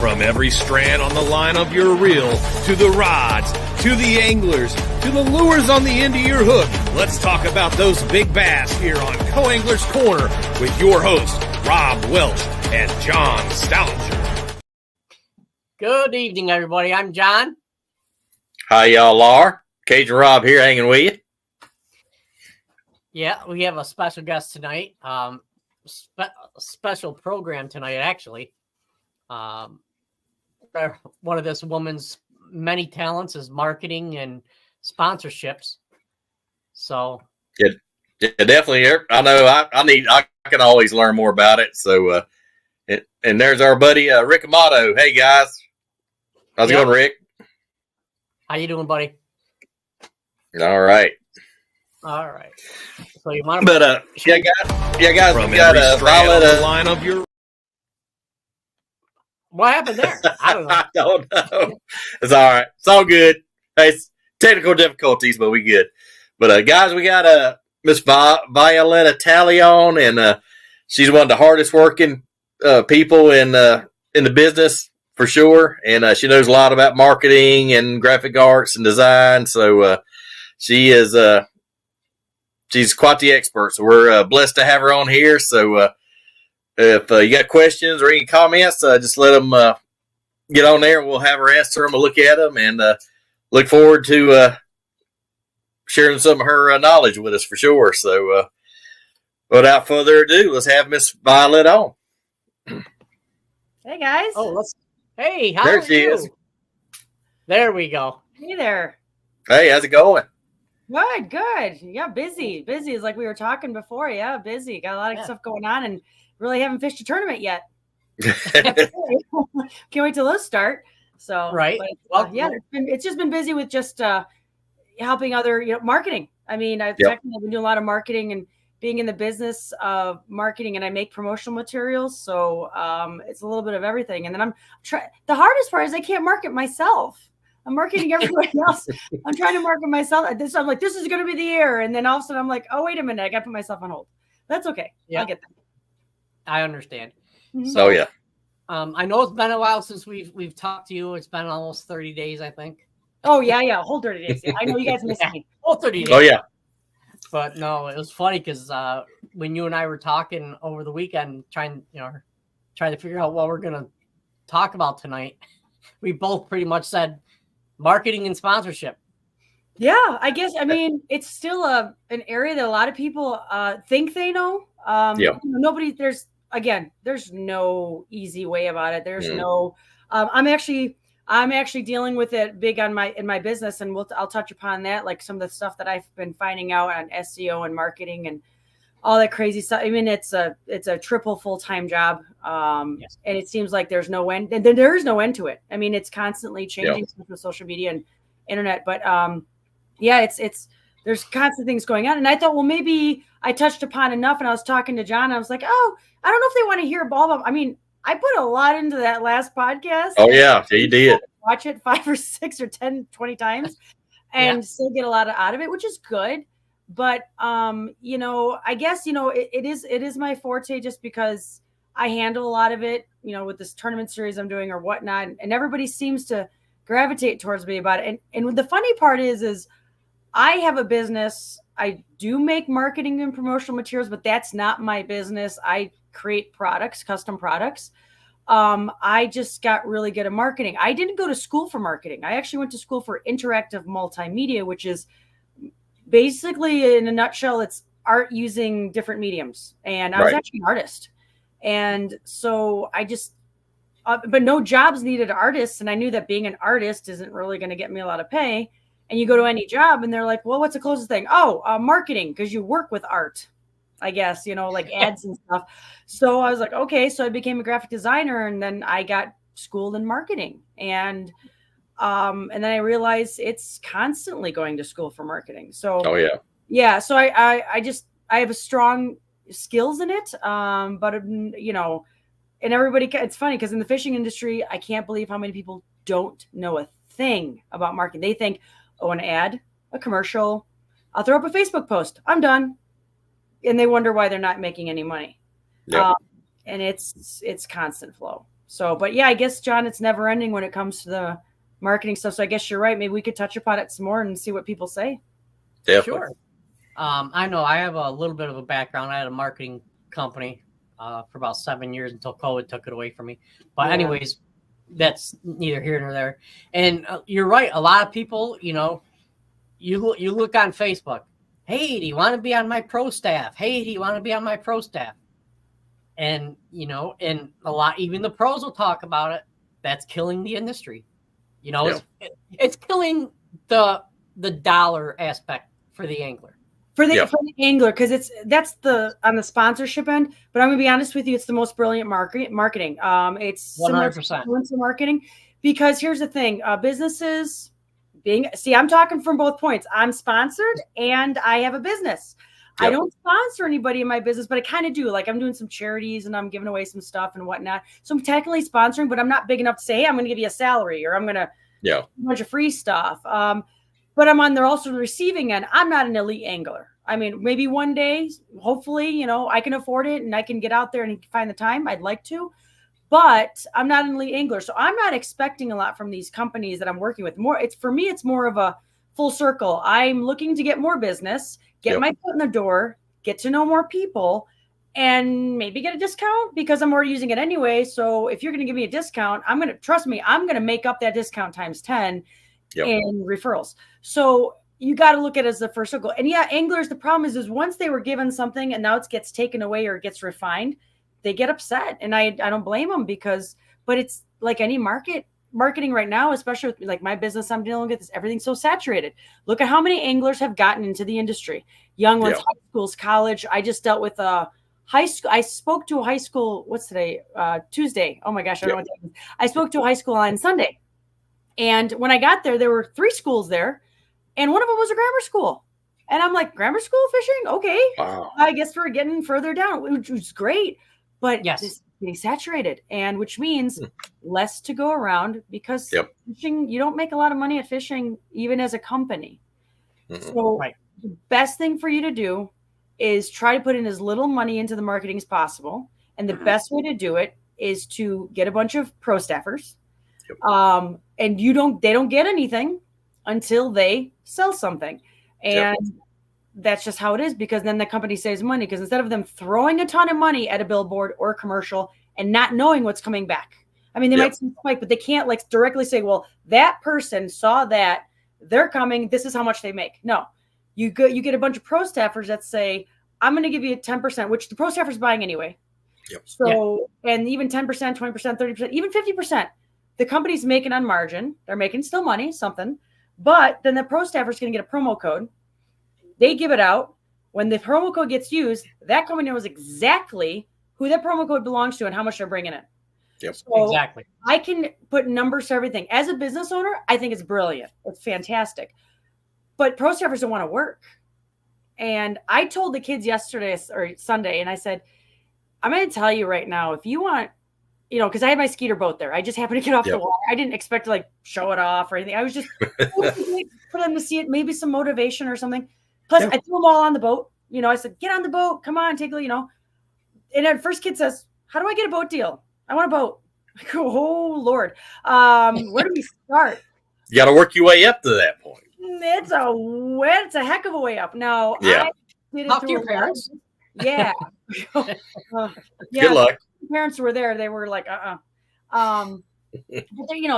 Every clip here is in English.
From every strand on the line of your reel, to the rods, to the anglers, to the lures on the end of your hook, let's talk about those big bass here on Co-Angler's Corner with your hosts, Rob Welch and John Stoudinger. Good evening, everybody. I'm John. Hi, y'all are. Cajun Rob here hanging with you. Yeah, we have a special guest tonight. Special program tonight, actually. One of this woman's many talents is marketing and sponsorships. So yeah, definitely. I know I can always learn more about it. So, and there's our buddy Rick Amato. Hey guys, how's it going, Rick? How you doing, buddy? All right. So you want to? But guys, From we got every a strand on the line of your. What happened there? I don't know. I don't know. It's all right. It's all good. Hey, it's technical difficulties, but we good. But guys, we got Miss Violetta Talley on, and she's one of the hardest working people in the business for sure. And she knows a lot about marketing and graphic arts and design. So she is she's quite the expert. So we're blessed to have her on here. So if you got questions or any comments, just let them get on there, and we'll have her answer them. We'll look at them, and look forward to sharing some of her knowledge with us for sure. So without further ado, let's have Miss Violet on. Hey, guys. Hey, how there are she you? is. There we go. Hey there. Hey, how's it going? Good. Yeah, busy. Busy is like we were talking before. Yeah, busy. Got a lot of stuff going on, and really haven't fished a tournament yet. Can't wait till those start. So right. But, it's just been busy with just helping other marketing. I mean, I've been doing a lot of marketing and being in the business of marketing, and I make promotional materials. So it's a little bit of everything. And then I'm the hardest part is I can't market myself. I'm marketing everybody else. I'm trying to market myself. I'm like, this is going to be the year. And then all of a sudden I'm like, oh, wait a minute. I got to put myself on hold. That's okay. Yeah. I'll get that. I understand. Mm-hmm. So, yeah. I know it's been a while since we've talked to you. It's been almost 30 days, I think. Oh, yeah. Whole 30 days. Yeah. I know you guys missed me. Whole 30 days. Oh, yeah. But no, it was funny because when you and I were talking over the weekend, trying to figure out what we're going to talk about tonight, we both pretty much said marketing and sponsorship. Yeah, I guess. I mean, it's still an area that a lot of people think they know. Nobody. There's no easy way about it. There's no. I'm actually dealing with it big in my business, and I'll touch upon that, like some of the stuff that I've been finding out on SEO and marketing and all that crazy stuff. I mean, it's a triple full-time job, and it seems like there's no end. And there is no end to it. I mean, it's constantly changing with social media and internet, but it's there's constant things going on. And I thought, well, maybe I touched upon enough. And I was talking to John. I was like, oh, I don't know if they want to hear all of. I mean, I put a lot into that last podcast. Oh yeah, you did. Watch it 5 or 6 or 10, 20 times, and still get a lot out of it, which is good. But I guess it is my forte just because I handle a lot of it. With this tournament series I'm doing or whatnot, and everybody seems to gravitate towards me about it. And the funny part is I have a business. I do make marketing and promotional materials, but that's not my business. I create products, custom products. I just got really good at marketing. I didn't go to school for marketing. I actually went to school for interactive multimedia, which is basically, in a nutshell, it's art using different mediums. And I was actually an artist. And so I just, but no jobs needed artists. And I knew that being an artist isn't really going to get me a lot of pay. And you go to any job and they're like, well, what's the closest thing? Oh, marketing, because you work with art, I guess, like ads and stuff. So I was like, okay. So I became a graphic designer, and then I got schooled in marketing. And then I realized it's constantly going to school for marketing. So, so I have a strong skills in it. But and everybody, it's funny because in the fishing industry, I can't believe how many people don't know a thing about marketing. They think, oh, an ad, a commercial, I'll throw up a Facebook post, I'm done. And they wonder why they're not making any money. Yep. And it's constant flow. So, but yeah, I guess, John, it's never ending when it comes to the marketing stuff. So I guess you're right. Maybe we could touch upon it some more and see what people say. Definitely. Sure. I know I have a little bit of a background. I had a marketing company for about 7 years until COVID took it away from me. But anyways, that's neither here nor there. And you're right. A lot of people, you look on Facebook. Hey, do you want to be on my pro staff? Hey, do you want to be on my pro staff? And, and a lot, even the pros will talk about it. That's killing the industry. It's killing the dollar aspect for the angler. For the angler, because that's on the sponsorship end. But I'm gonna be honest with you, it's the most brilliant marketing. It's 100% influencer marketing, because here's the thing: businesses I'm talking from both points. I'm sponsored and I have a business. Yep. I don't sponsor anybody in my business, but I kind of do. Like, I'm doing some charities and I'm giving away some stuff and whatnot. So I'm technically sponsoring, but I'm not big enough to say, hey, I'm going to give you a salary or I'm going to do a bunch of free stuff. But I'm on there also receiving end. I'm not an elite angler. I mean, maybe one day, hopefully, I can afford it and I can get out there and find the time. I'd like to, but I'm not an elite angler. So I'm not expecting a lot from these companies that I'm working with. For me, it's more of a full circle. I'm looking to get more business, get my foot in the door, get to know more people, and maybe get a discount because I'm already using it anyway. So if you're going to give me a discount, I'm going to make up that discount times 10 in referrals. So you got to look at it as the first circle. And anglers, the problem is once they were given something and now it gets taken away or it gets refined, they get upset. And I don't blame them but it's like any marketing right now, especially with like my business I'm dealing with, everything's so saturated. Look at how many anglers have gotten into the industry. Young ones, high schools, college. I just dealt with a high school. I spoke to a high school. What's today? Tuesday. Oh my gosh. I don't know what that is. I spoke to a high school on Sunday. And when I got there were 3 schools there. And one of them was a grammar school. And I'm like, grammar school fishing? Okay. Wow. I guess we're getting further down, which was great. But this is getting saturated, and which means less to go around because fishing, you don't make a lot of money at fishing, even as a company. Mm-hmm. So the best thing for you to do is try to put in as little money into the marketing as possible. And the best way to do it is to get a bunch of pro staffers. And they don't get anything until they sell something. And that's just how it is, because then the company saves money, because instead of them throwing a ton of money at a billboard or a commercial and not knowing what's coming back. I mean, they might see a spike, but they can't like directly say, well, that person saw that, they're coming, this is how much they make. No, you get a bunch of pro staffers that say, I'm going to give you 10%, which the pro staffer's buying anyway. So, and even 10%, 20%, 30%, even 50%, the company's making on margin. They're making still money, something, but then the pro staffer's going to get a promo code. They give it out. When the promo code gets used, that company knows exactly who that promo code belongs to and how much they're bringing in. So exactly. I can put numbers to everything. As a business owner, I think it's brilliant. It's fantastic. But pro staffers don't want to work. And I told the kids yesterday or Sunday, and I said, I'm going to tell you right now, if you want, because I had my skeeter boat there. I just happened to get off the water. I didn't expect to show it off or anything. I was just for them to see it, maybe some motivation or something. Plus, I threw them all on the boat. I said, get on the boat. Come on, take a, And the first kid says, how do I get a boat deal? I want a boat. I go, oh, Lord. Where do we start? You got to work your way up to that point. It's a heck of a way up. Now, I did it Talk to your parents. Yeah. Good luck. Parents were there. They were like, but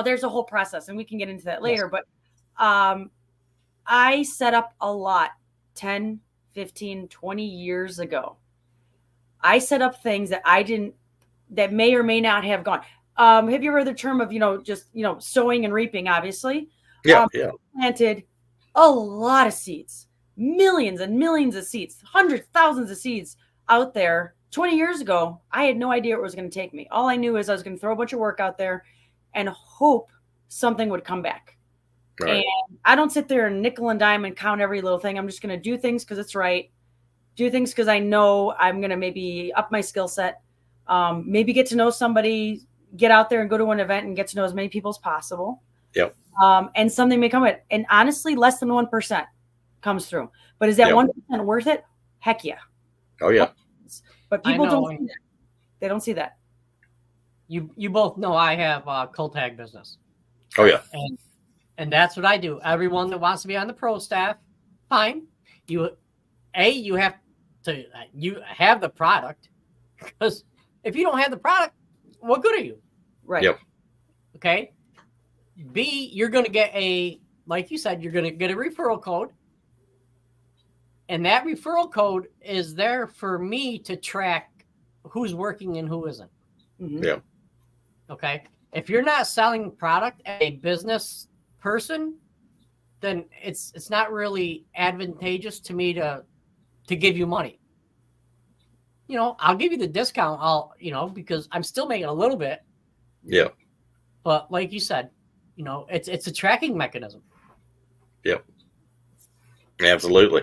there's a whole process, and we can get into that later. But I set up a lot 10, 15, 20 years ago. I set up things that may or may not have gone. Have you heard the term of, sowing and reaping, obviously? Planted a lot of seeds, millions and millions of seeds, hundreds, thousands of seeds out there. 20 years ago, I had no idea where it was going to take me. All I knew is I was going to throw a bunch of work out there and hope something would come back. Right. And I don't sit there and nickel and dime and count every little thing. I'm just going to do things because it's right. Do things because I know I'm going to maybe up my skill set. Maybe get to know somebody, get out there and go to an event and get to know as many people as possible. Yep. And something may come with it. And honestly, less than 1% comes through. But is that 1% worth it? Heck yeah. Oh, yeah. But people don't see that. They don't see that. you both know I have a cold tag business. Oh yeah. And that's what I do. Everyone that wants to be on the pro staff, fine. You have to have the product, because if you don't have the product, what good are you? Right. Yep. Okay. B, you're going to get like you said, you're going to get a referral code. And that referral code is there for me to track who's working and who isn't. Mm-hmm. Yeah. Okay. If you're not selling product as a business person, then it's not really advantageous to me to give you money. I'll give you the discount. Because I'm still making a little bit. Yeah. But like you said, it's a tracking mechanism. Yep. Absolutely.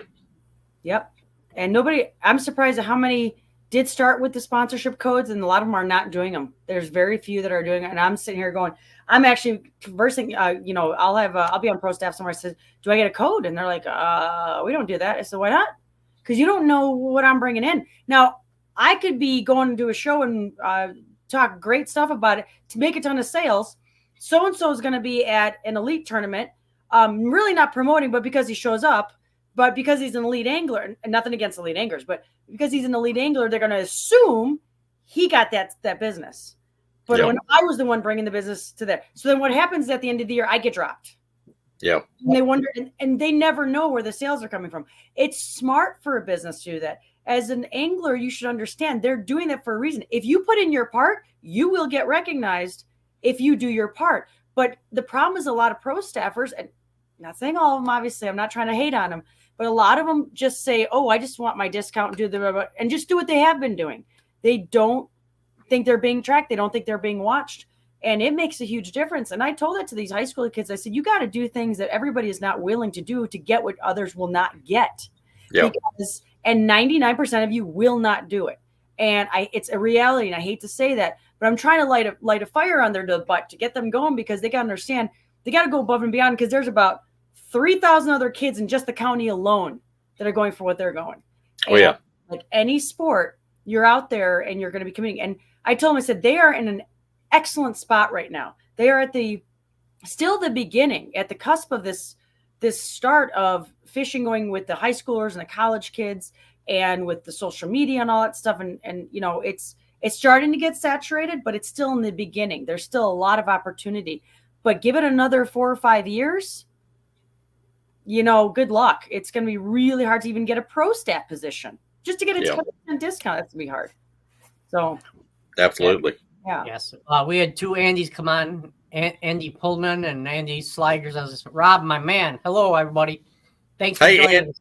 Yep. And I'm surprised at how many did start with the sponsorship codes, and a lot of them are not doing them. There's very few that are doing it. And I'm sitting here going, I'm actually conversing, I'll be on pro staff somewhere. I said, do I get a code? And they're like, we don't do that. I said, why not? Because you don't know what I'm bringing in. Now, I could be going to a show and talk great stuff about it to make a ton of sales. So-and-so is going to be at an elite tournament. Really not promoting, but because he shows up, but because he's an elite angler, and nothing against elite anglers, but because he's an elite angler, they're going to assume he got that business. But Yep. when I was the one bringing the business to that, so then what happens at the end of the year? I get dropped. Yeah. And they wonder, and they never know where the sales are coming from. It's smart for a business to do that. As an angler, you should understand they're doing that for a reason. If you put in your part, you will get recognized if you do your part. But the problem is a lot of pro staffers, and not saying all of them, obviously, I'm not trying to hate on them, but a lot of them just say, oh, I just want my discount and just do what they have been doing. They don't think they're being tracked. They don't think they're being watched. And it makes a huge difference. And I told that to these high school kids. I said, you got to do things that everybody is not willing to do to get what others will not get. Yep. And 99% of you will not do it. And it's a reality. And I hate to say that, but I'm trying to light a fire on their butt to get them going, because they got to understand they got to go above and beyond, because there's about 3,000 other kids in just the county alone that are going for what they're going. Oh, yeah. Like any sport, you're out there and you're going to be competing. And I told them, I said, they are in an excellent spot right now. They are at the beginning, at the cusp of this start of fishing, going with the high schoolers and the college kids, and with the social media and all that stuff. And it's starting to get saturated, but it's still in the beginning. There's still a lot of opportunity, but give it another 4 or 5 years, good luck. It's going to be really hard to even get a pro staff position. Just to get a 10% discount, that's going to be hard. So. Absolutely. Yeah. Yes. We had two Andys come on, Andy Pullman and Andy Sliders. I was Rob, my man. Hello, everybody. Thanks for joining us.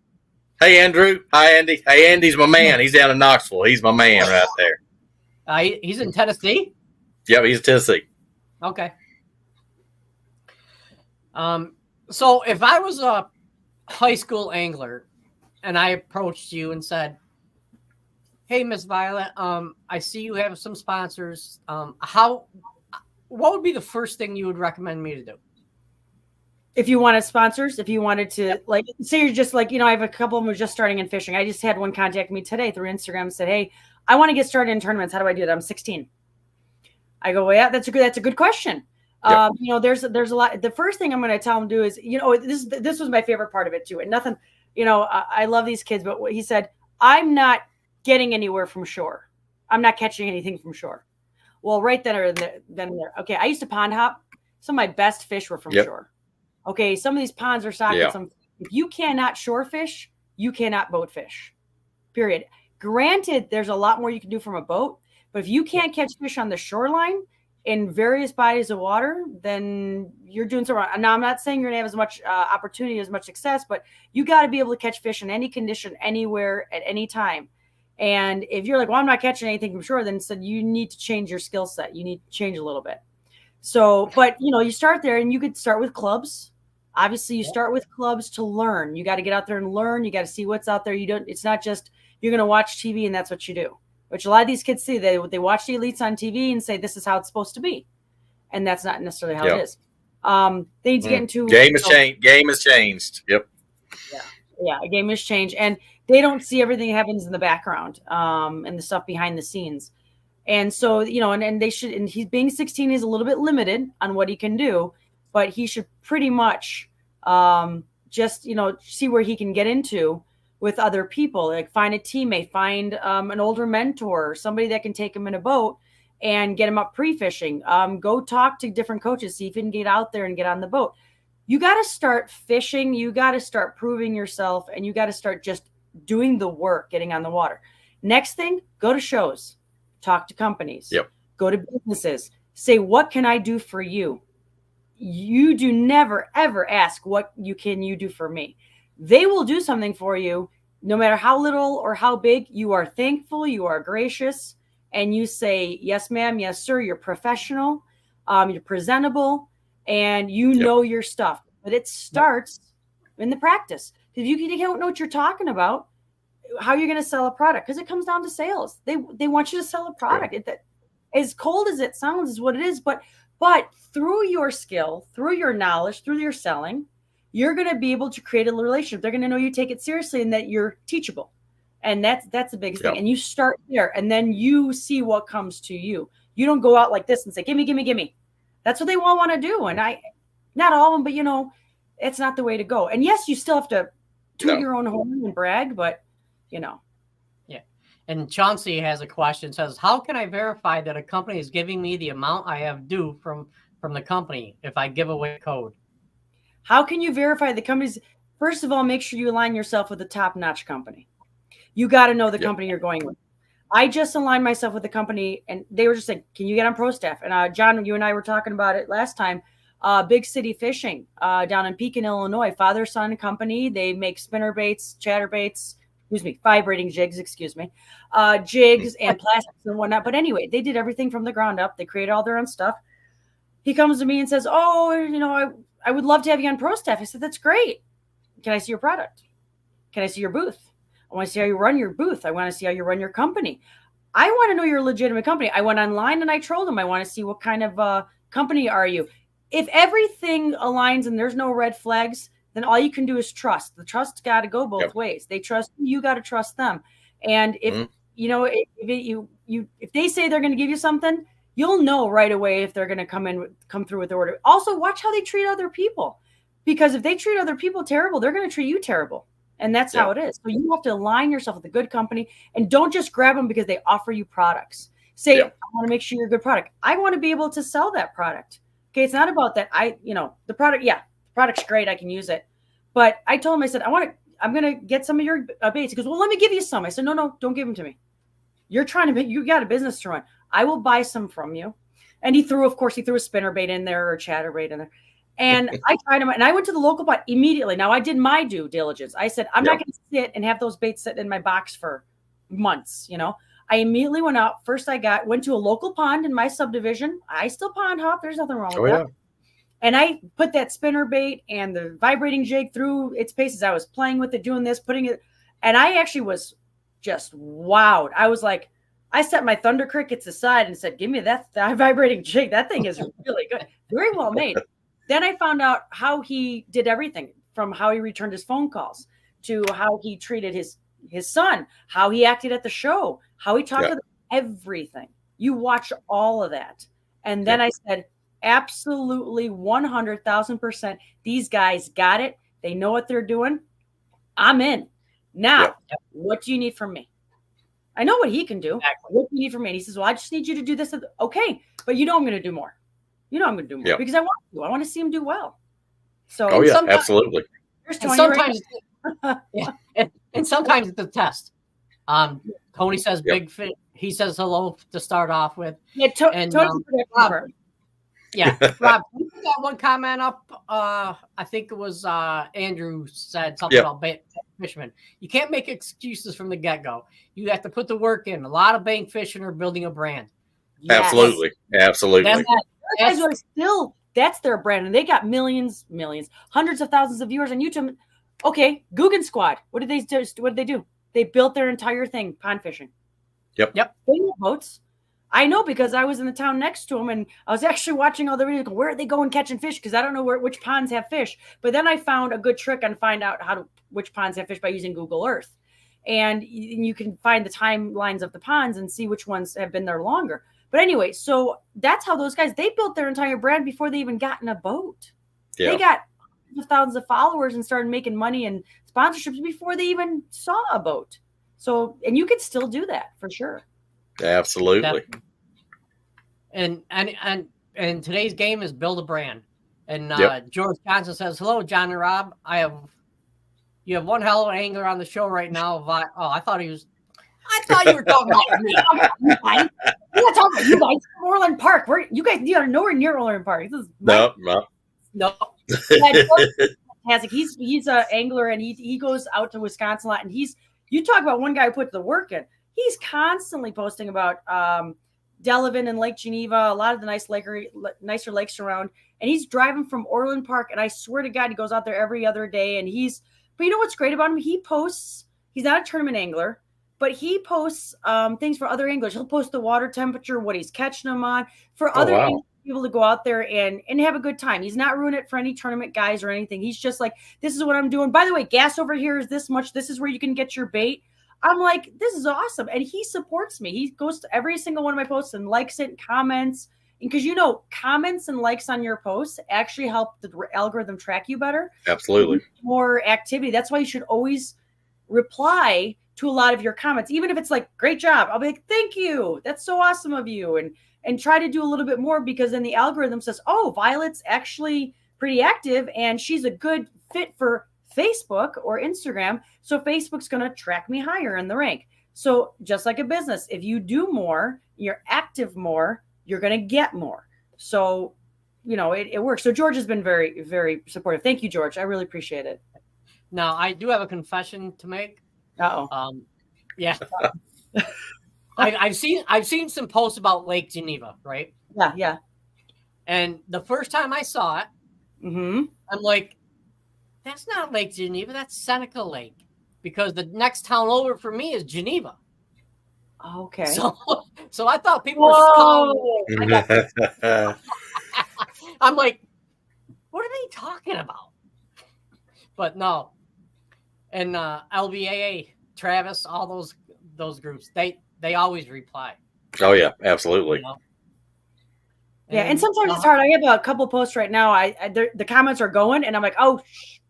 Hey, Andrew. Hi, Andy. Hey, Andy's my man. He's down in Knoxville. He's my man right there. He's in Tennessee? Yep, he's in Tennessee. Okay. So if I was a high school angler and I approached you and said, hey, Miss Violet, I see you have some sponsors. What would be the first thing you would recommend me to do? If you wanted sponsors, if you wanted to, like, say you're just like, I have a couple of them who are just starting in fishing. I just had one contact me today through Instagram and said, hey, I want to get started in tournaments. How do I do that? I'm 16. I go, well, yeah, that's a good question. Yep. There's a lot. The first thing I'm going to tell them to do is, this was my favorite part of it too. And nothing, I love these kids, but what he said, I'm not getting anywhere from shore. I'm not catching anything from shore. Well, right then or there. Okay. I used to pond hop. Some of my best fish were from shore. Okay. Some of these ponds are stocked with some. If you cannot shore fish, you cannot boat fish. Period. Granted, there's a lot more you can do from a boat, but if you can't catch fish on the shoreline in various bodies of water, then you're doing something wrong. Now, I'm not saying you're going to have as much opportunity, as much success, but you got to be able to catch fish in any condition, anywhere, at any time. And if you're like, well, I'm not catching anything from shore, then said you need to change your skill set. You need to change a little bit. So, but you start there, and you could start with clubs. Obviously, you start with clubs to learn. You got to get out there and learn. You got to see what's out there. It's not just you're going to watch TV and that's what you do, which a lot of these kids see. They watch the elites on TV and say, this is how it's supposed to be. And that's not necessarily how it is. They need to get into game has changed. Game has changed. Yep. Yeah. A game has changed. And they don't see everything that happens in the background and the stuff behind the scenes. And so, and they should, and he's being 16, he's a little bit limited on what he can do, but he should pretty much just, see where he can get into with other people, like find a teammate, find an older mentor, somebody that can take him in a boat and get him up pre-fishing. Go talk to different coaches, see if you can get out there and get on the boat. You got to start fishing. You got to start proving yourself, and you got to start just doing the work, getting on the water. Next thing, go to shows, talk to companies, go to businesses, say, what can I do for you? You do never, ever ask what can you do for me? They will do something for you, no matter how little or how big. You are thankful, you are gracious, and you say, yes, ma'am, yes, sir, you're professional, you're presentable, and you know your stuff. But it starts in the practice. If you don't know what you're talking about, how you're going to sell a product, because it comes down to sales. They want you to sell a product. As cold as it sounds is what it is, but through your skill, through your knowledge, through your selling, you're going to be able to create a relationship. They're going to know you take it seriously and that you're teachable. And that's the biggest thing. And you start there, and then you see what comes to you. You don't go out like this and say, gimme, gimme, gimme. That's what they all want to do. And not all of them, but it's not the way to go. And yes, you still have to toot your own horn and brag, but Yeah. And Chauncey has a question, says, how can I verify that a company is giving me the amount I have due from the company if I give away a code? How can you verify the companies? First of all, make sure you align yourself with a top-notch company. You got to know the company you're going with. I just aligned myself with the company, and they were just saying, can you get on Pro Staff? And John, you and I were talking about it last time. Big City Fishing down in Pekin, Illinois, father-son company. They make spinner baits, chatterbaits, vibrating jigs, jigs and plastics and whatnot. But anyway, they did everything from the ground up. They created all their own stuff. He comes to me and says, I would love to have you on Pro Staff. I said, that's great. Can I see your product? Can I see your booth? I want to see how you run your booth. I want to see how you run your company. I want to know you're a legitimate company. I went online and I trolled them. I want to see what kind of company are you. If everything aligns and there's no red flags, then all you can do is trust. The trust got to go both ways. They trust you, got to trust them. And if if they say they're going to give you something, you'll know right away if they're going to come through with the order. Also, watch how they treat other people, because if they treat other people terrible, they're going to treat you terrible. And that's how it is. So you have to align yourself with a good company, and don't just grab them because they offer you products. Say, I want to make sure you're a good product. I want to be able to sell that product. Okay. It's not about that. The product, the product's great. I can use it. But I told him, I said, I'm going to get some of your baits. He goes, well, let me give you some. I said, no, don't give them to me. You got a business to run. I will buy some from you. And he threw a spinnerbait in there or a chatterbait in there. And I tried them, and I went to the local pot immediately. Now, I did my due diligence. I said, I'm not going to sit and have those baits sitting in my box for months. I immediately went out. First, went to a local pond in my subdivision. I still pond hop. There's nothing wrong with that. And I put that spinnerbait and the vibrating jig through its paces. I was playing with it, doing this, putting it. And I actually was just wowed. I was like, I set my Thunder Crickets aside and said, give me that vibrating jig. That thing is really good. Very well made. Then I found out how he did everything, from how he returned his phone calls to how he treated his son, how he acted at the show, how he talked to them, everything. You watch all of that. And then I said, absolutely 100,000%. These guys got it. They know what they're doing. I'm in. Now, what do you need from me? I know what he can do. Exactly. What do you need from me? And he says, well, I just need you to do this. Okay. But I'm going to do more. I'm going to do more because I want to. I want to see him do well. So, absolutely. And sometimes, and sometimes it's a test. Tony says big fit. He says hello to start off with. Yeah, Tony's Rob, Rob, you put that one comment up. I think it was Andrew said something about fishermen. You can't make excuses from the get-go. You have to put the work in. A lot of bank fishing are building a brand. Absolutely. That's their brand, and they got millions, hundreds of thousands of viewers on YouTube. Okay, Guggen Squad. What did they do? They built their entire thing pond fishing. Yep. They have boats. I know because I was in the town next to them, and I was actually watching all the videos. Where are they going catching fish? Because I don't know which ponds have fish. But then I found a good trick on find out which ponds have fish by using Google Earth. and you can find the timelines of the ponds and see which ones have been there longer. But anyway, so that's how those guys, they built their entire brand before they even got in a boat. Yeah. They got thousands of followers and started making money and sponsorships before they even saw a boat. So, and you could still do that for sure. Absolutely. And today's game is build a brand. And Yep. George Johnson says, "Hello, John and Rob. You have one hell of an angler on the show right now." I thought you were talking about me. You're not talking about you guys. Orland Park. You guys are nowhere near Orland Park. This is No. Yeah, George is fantastic. He's an angler, and he goes out to Wisconsin a lot. And you talk about one guy who put the work in. He's constantly posting about Delavan and Lake Geneva, a lot of the nicer lakes around. And he's driving from Orland Park, and I swear to God, he goes out there every other day. And but you know what's great about him? He posts. He's not a tournament angler, but he posts things for other anglers. He'll post the water temperature, what he's catching them on, for other anglers people to go out there and have a good time. He's not ruining it for any tournament guys or anything. He's just like, this is what I'm doing. By the way, gas over here is this much. This is where you can get your bait. I'm like, this is awesome. And he supports me. He goes to every single one of my posts and likes it and comments. And because, comments and likes on your posts actually help the algorithm track you better. Absolutely. More activity. That's why you should always reply to a lot of your comments. Even if it's like, great job, I'll be like, thank you. That's so awesome of you. And try to do a little bit more, because then the algorithm says, oh, Violet's actually pretty active and she's a good fit for Facebook or Instagram. So Facebook's going to track me higher in the rank. So just like a business, if you do more, you're active more, you're going to get more. So, it works. So George has been very, very supportive. Thank you, George. I really appreciate it. Now, I do have a confession to make. Yeah. I've seen some posts about Lake Geneva, right? Yeah. And the first time I saw it, I'm like, that's not Lake Geneva, that's Seneca Lake, because the next town over for me is Geneva. Okay. So I thought people were calling. I'm like, what are they talking about? But no. And LBAA, Travis, all those groups, they always reply. Oh yeah, absolutely. Yeah, and sometimes it's hard. I have a couple posts right now. The comments are going, and I'm like, oh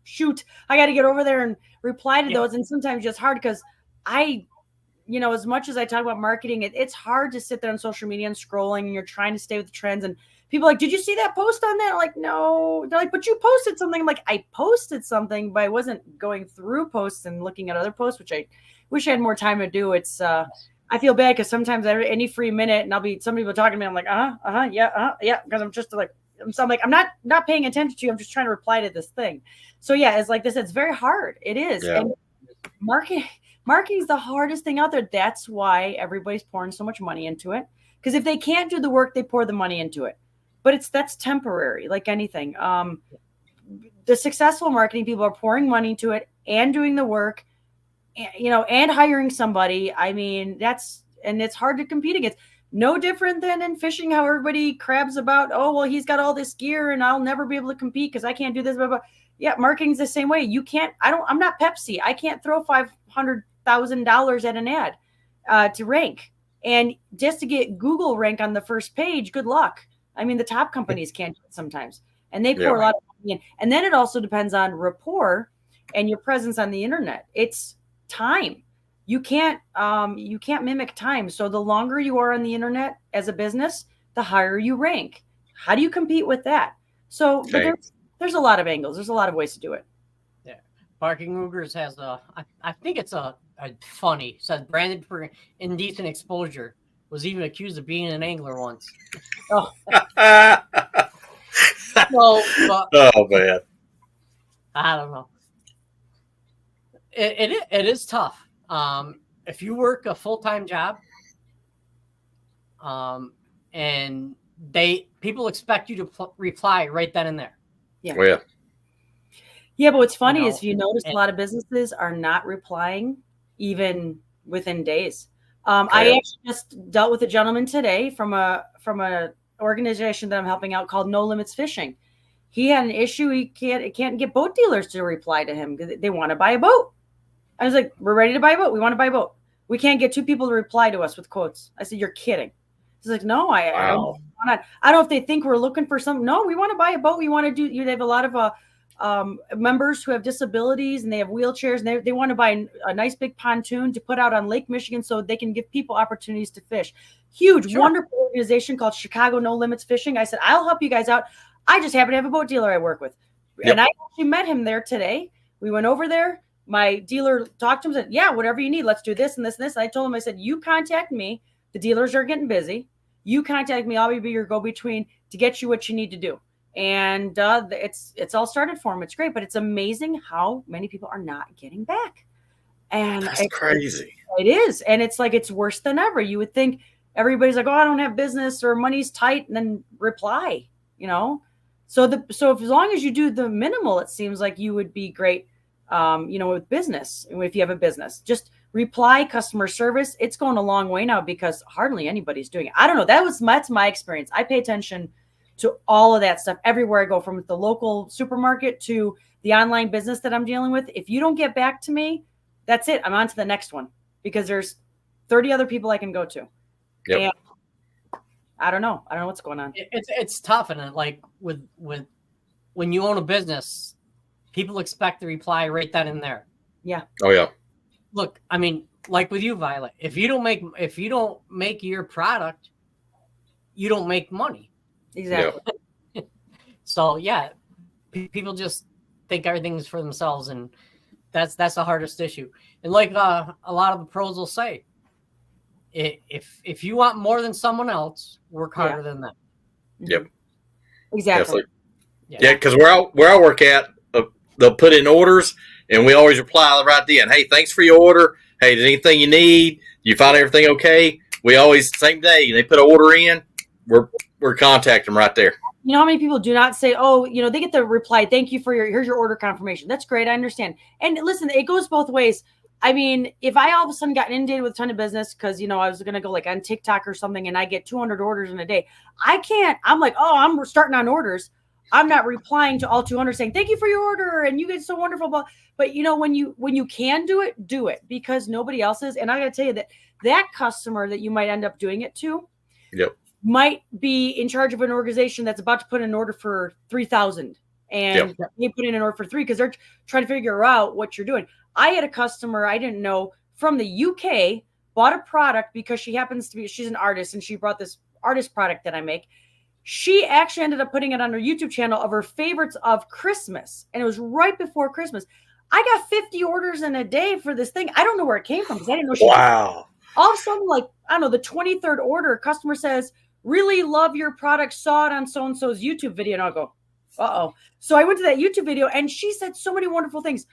shoot, I got to get over there and reply to those. And sometimes it's hard because as much as I talk about marketing, it's hard to sit there on social media and scrolling, and you're trying to stay with the trends. And people are like, did you see that post on that? I'm like, no. They're like, but you posted something. I'm like, I posted something, but I wasn't going through posts and looking at other posts, which I wish I had more time to do. It's I feel bad because sometimes any free minute, and somebody will talk to me. I'm like, yeah, because I'm just like, so I'm like, I'm not paying attention to you. I'm just trying to reply to this thing. So yeah, it's like this. It's very hard. It is. Yeah. And marketing is the hardest thing out there. That's why everybody's pouring so much money into it. Because if they can't do the work, they pour the money into it. But that's temporary, like anything. The successful marketing people are pouring money into it and doing the work, and hiring somebody. I mean, it's hard to compete against. No different than in fishing, how everybody crabs about, oh, well, he's got all this gear and I'll never be able to compete because I can't do this. Blah, blah. Yeah, marketing's the same way. You can't, I'm not Pepsi. I can't throw $500,000 at an ad to rank. And just to get Google rank on the first page, good luck. I mean, the top companies can't do it sometimes. And they pour a lot of money in. And then it also depends on rapport and your presence on the internet. It's time. You can't mimic time. So the longer you are on the internet as a business, the higher you rank. How do you compete with that? So but there's a lot of angles. There's a lot of ways to do it. Yeah. Barking Rugers has I think it's a funny, says branded for indecent exposure, was even accused of being an angler once. Oh. Oh man. I don't know. It is tough. If you work a full-time job, and people expect you to reply right then and there. Yeah. Oh, yeah. Yeah, but what's funny is if you notice, a lot of businesses are not replying even within days. I actually just dealt with a gentleman today from a organization that I'm helping out called No Limits Fishing. He had an issue. He can't get boat dealers to reply to him because they want to buy a boat. I was like, we're ready to buy a boat. We want to buy a boat. We can't get 2 people to reply to us with quotes. I said, you're kidding. He's like, no, I don't know if they think we're looking for something. No, we want to buy a boat. We want to do, they have a lot of members who have disabilities and they have wheelchairs and they want to buy a nice big pontoon to put out on Lake Michigan so they can give people opportunities to fish. Huge, wonderful organization called Chicago No Limits Fishing. I said, I'll help you guys out. I just happen to have a boat dealer I work with. Yep. And I actually met him there today. We went over there. My dealer talked to him and said, yeah, whatever you need, let's do this and this and this. And I told him, I said, you contact me. The dealers are getting busy. You contact me. I'll be your go-between to get you what you need to do. And it's all started for him. It's great, but it's amazing how many people are not getting back. And that's crazy. It is. And it's like, it's worse than ever. You would think everybody's like, oh, I don't have business or money's tight, and then reply, So as long as you do the minimal, it seems like you would be great, with business. If you have a business, just reply, customer service. It's going a long way now because hardly anybody's doing it. I don't know. That's my experience. I pay attention to all of that stuff everywhere I go, from the local supermarket to the online business that I'm dealing with. If you don't get back to me, that's it. I'm on to the next one because there's 30 other people I can go to. Yep. And I don't know what's going on. It's tough. And like with when you own a business, people expect the reply right then and there. Yeah. Oh yeah. Look, I mean, like with you, Violet, if you don't make your product, you don't make money. Exactly. Yeah. So yeah, people just think everything's for themselves, and that's the hardest issue. And like a lot of the pros will say, if you want more than someone else, work harder than them. Yep. Exactly. Yeah, because where I work at, they'll put in orders, and we always reply right then. Hey, thanks for your order. Hey, is anything you need? You find everything okay? We always same day. They put an order in. We're contacting them right there. You know how many people do not say, oh, they get the reply, thank you for here's your order confirmation. That's great. I understand. And listen, it goes both ways. I mean, if I all of a sudden got inundated with a ton of business because, I was going to go like on TikTok or something and I get 200 orders in a day, I'm like, oh, I'm starting on orders. I'm not replying to all 200 saying, thank you for your order. And you get so wonderful. But when you can do it because nobody else is. And I got to tell you that customer that you might end up doing it to. Yep. Might be in charge of an organization that's about to put in an order for 3,000 and you put in an order for 3 because they're trying to figure out what you're doing. I had a customer I didn't know from the UK, bought a product because she's an artist and she brought this artist product that I make. She actually ended up putting it on her YouTube channel of her favorites of Christmas. And it was right before Christmas. I got 50 orders in a day for this thing. I don't know where it came from because I didn't know she Wow. All of a sudden, like, I don't know, the 23rd order, customer says, really love your product, saw it on so-and-so's YouTube video. And I'll go, uh-oh. So I went to that YouTube video and she said so many wonderful things.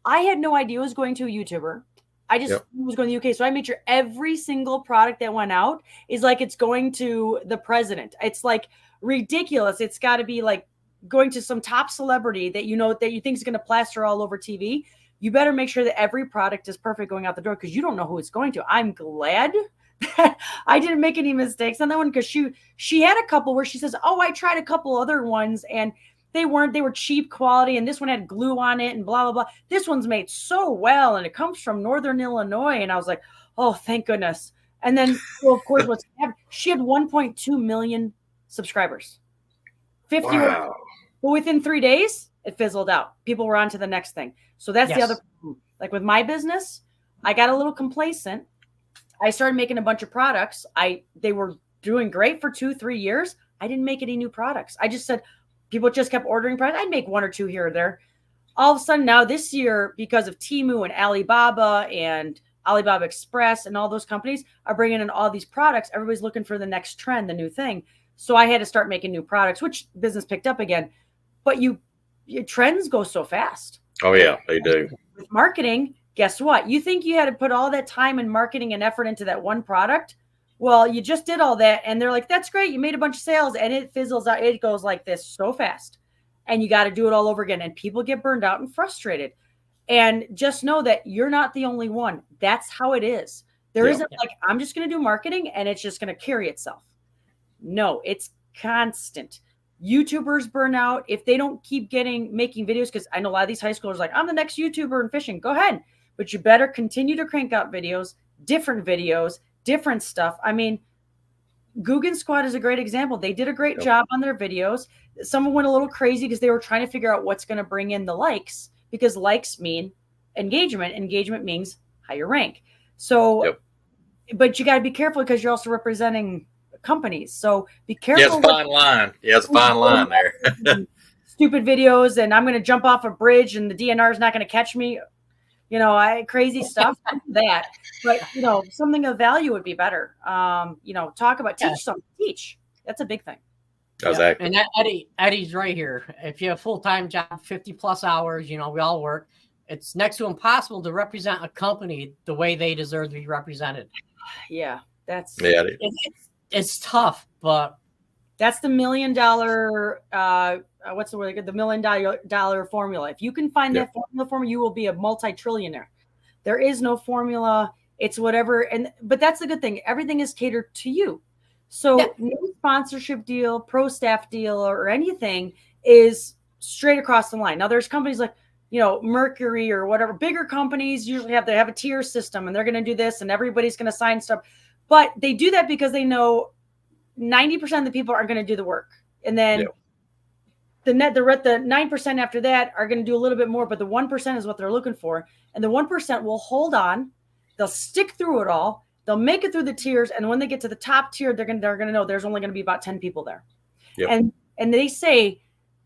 I had no idea it was going to a YouTuber. I just was going to the UK. So I made sure every single product that went out is like it's going to the president. It's like ridiculous. It's got to be like going to some top celebrity that that you think is going to plaster all over TV. You better make sure that every product is perfect going out the door because you don't know who it's going to. I'm glad I didn't make any mistakes on that one because she had a couple where she says, oh, I tried a couple other ones and they were cheap quality and this one had glue on it and blah, blah, blah. This one's made so well and it comes from Northern Illinois. And I was like, oh, thank goodness. And then, well, of course, she had 1.2 million subscribers. 50 Wow. But within 3 days, it fizzled out. People were on to the next thing. So that's the other problem. Like with my business, I got a little complacent. I started making a bunch of products. They were doing great for 2-3 years. I didn't make any new products. I just said people just kept ordering products. I'd make 1 or 2 here or there. All of a sudden now this year, because of Temu and Alibaba and Alibaba Express and all those companies are bringing in all these products. Everybody's looking for the next trend, the new thing. So I had to start making new products, which business picked up again. But your trends go so fast. Oh yeah, they do. With marketing, guess what? You think you had to put all that time and marketing and effort into that one product? Well, you just did all that. And they're like, that's great. You made a bunch of sales and it fizzles out. It goes like this so fast. And you got to do it all over again. And people get burned out and frustrated. And just know that you're not the only one. That's how it is. There isn't like, I'm just going to do marketing and it's just going to carry itself. No, it's constant. YouTubers burn out if they don't keep making videos. Because I know a lot of these high schoolers are like, I'm the next YouTuber in fishing. Go ahead. but you better continue to crank out videos, different stuff. I mean, Guggen Squad is a great example. They did a great job on their videos. Someone went a little crazy because they were trying to figure out what's going to bring in the likes, because likes mean engagement. Engagement means higher rank. So, but you got to be careful because you're also representing companies. So be careful. Yeah, it's a fine line. Yeah, it's a fine line there. Stupid videos, and I'm going to jump off a bridge and the DNR is not going to catch me. Crazy stuff that, but something of value would be better. Talk about teach. That's a big thing. Exactly. And Eddie's right here. If you have a full-time job, 50 plus hours, we all work. It's next to impossible to represent a company the way they deserve to be represented. Yeah, it's tough, but that's the $1 million. What's the word? The $1 million formula. If you can find that formula, you will be a multi-trillionaire. There is no formula. It's whatever. But that's the good thing. Everything is catered to you. So no sponsorship deal, pro staff deal, or anything is straight across the line. Now there's companies like, Mercury or whatever, bigger companies usually have a tier system, and they're going to do this and everybody's going to sign stuff. But they do that because they know 90% of the people are going to do the work. And then the 9% after that are going to do a little bit more, but the 1% is what they're looking for. And the 1% will hold on. They'll stick through it all. They'll make it through the tiers. And when they get to the top tier, they're going to know there's only going to be about 10 people there. Yep. And they say,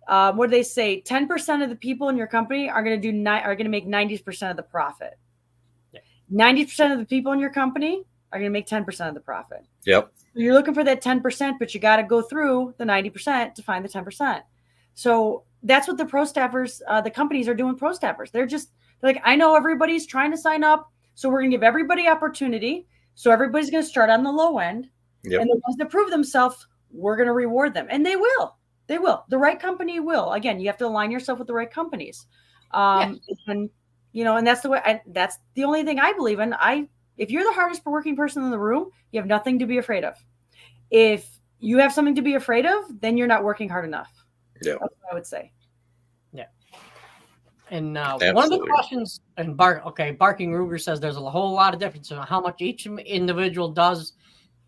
what do they say? 10% of the people in your company are going to make 90% of the profit. 90% of the people in your company are going to make 10% of the profit. Yep. You're looking for that 10%, but you got to go through the 90% to find the 10%. So that's what the pro staffers, the companies are doing pro staffers. They're like, I know everybody's trying to sign up, so we're going to give everybody opportunity. So everybody's going to start on the low end. Yep. And the ones that prove themselves, we're going to reward them. And they will. They will. The right company will. Again, you have to align yourself with the right companies. And that's the way. That's the only thing I believe in. If you're the hardest working person in the room, you have nothing to be afraid of. If you have something to be afraid of, then you're not working hard enough. Yeah, that's what I would say. Yeah. And one of the questions, and Barking Ruger says there's a whole lot of difference in how much each individual does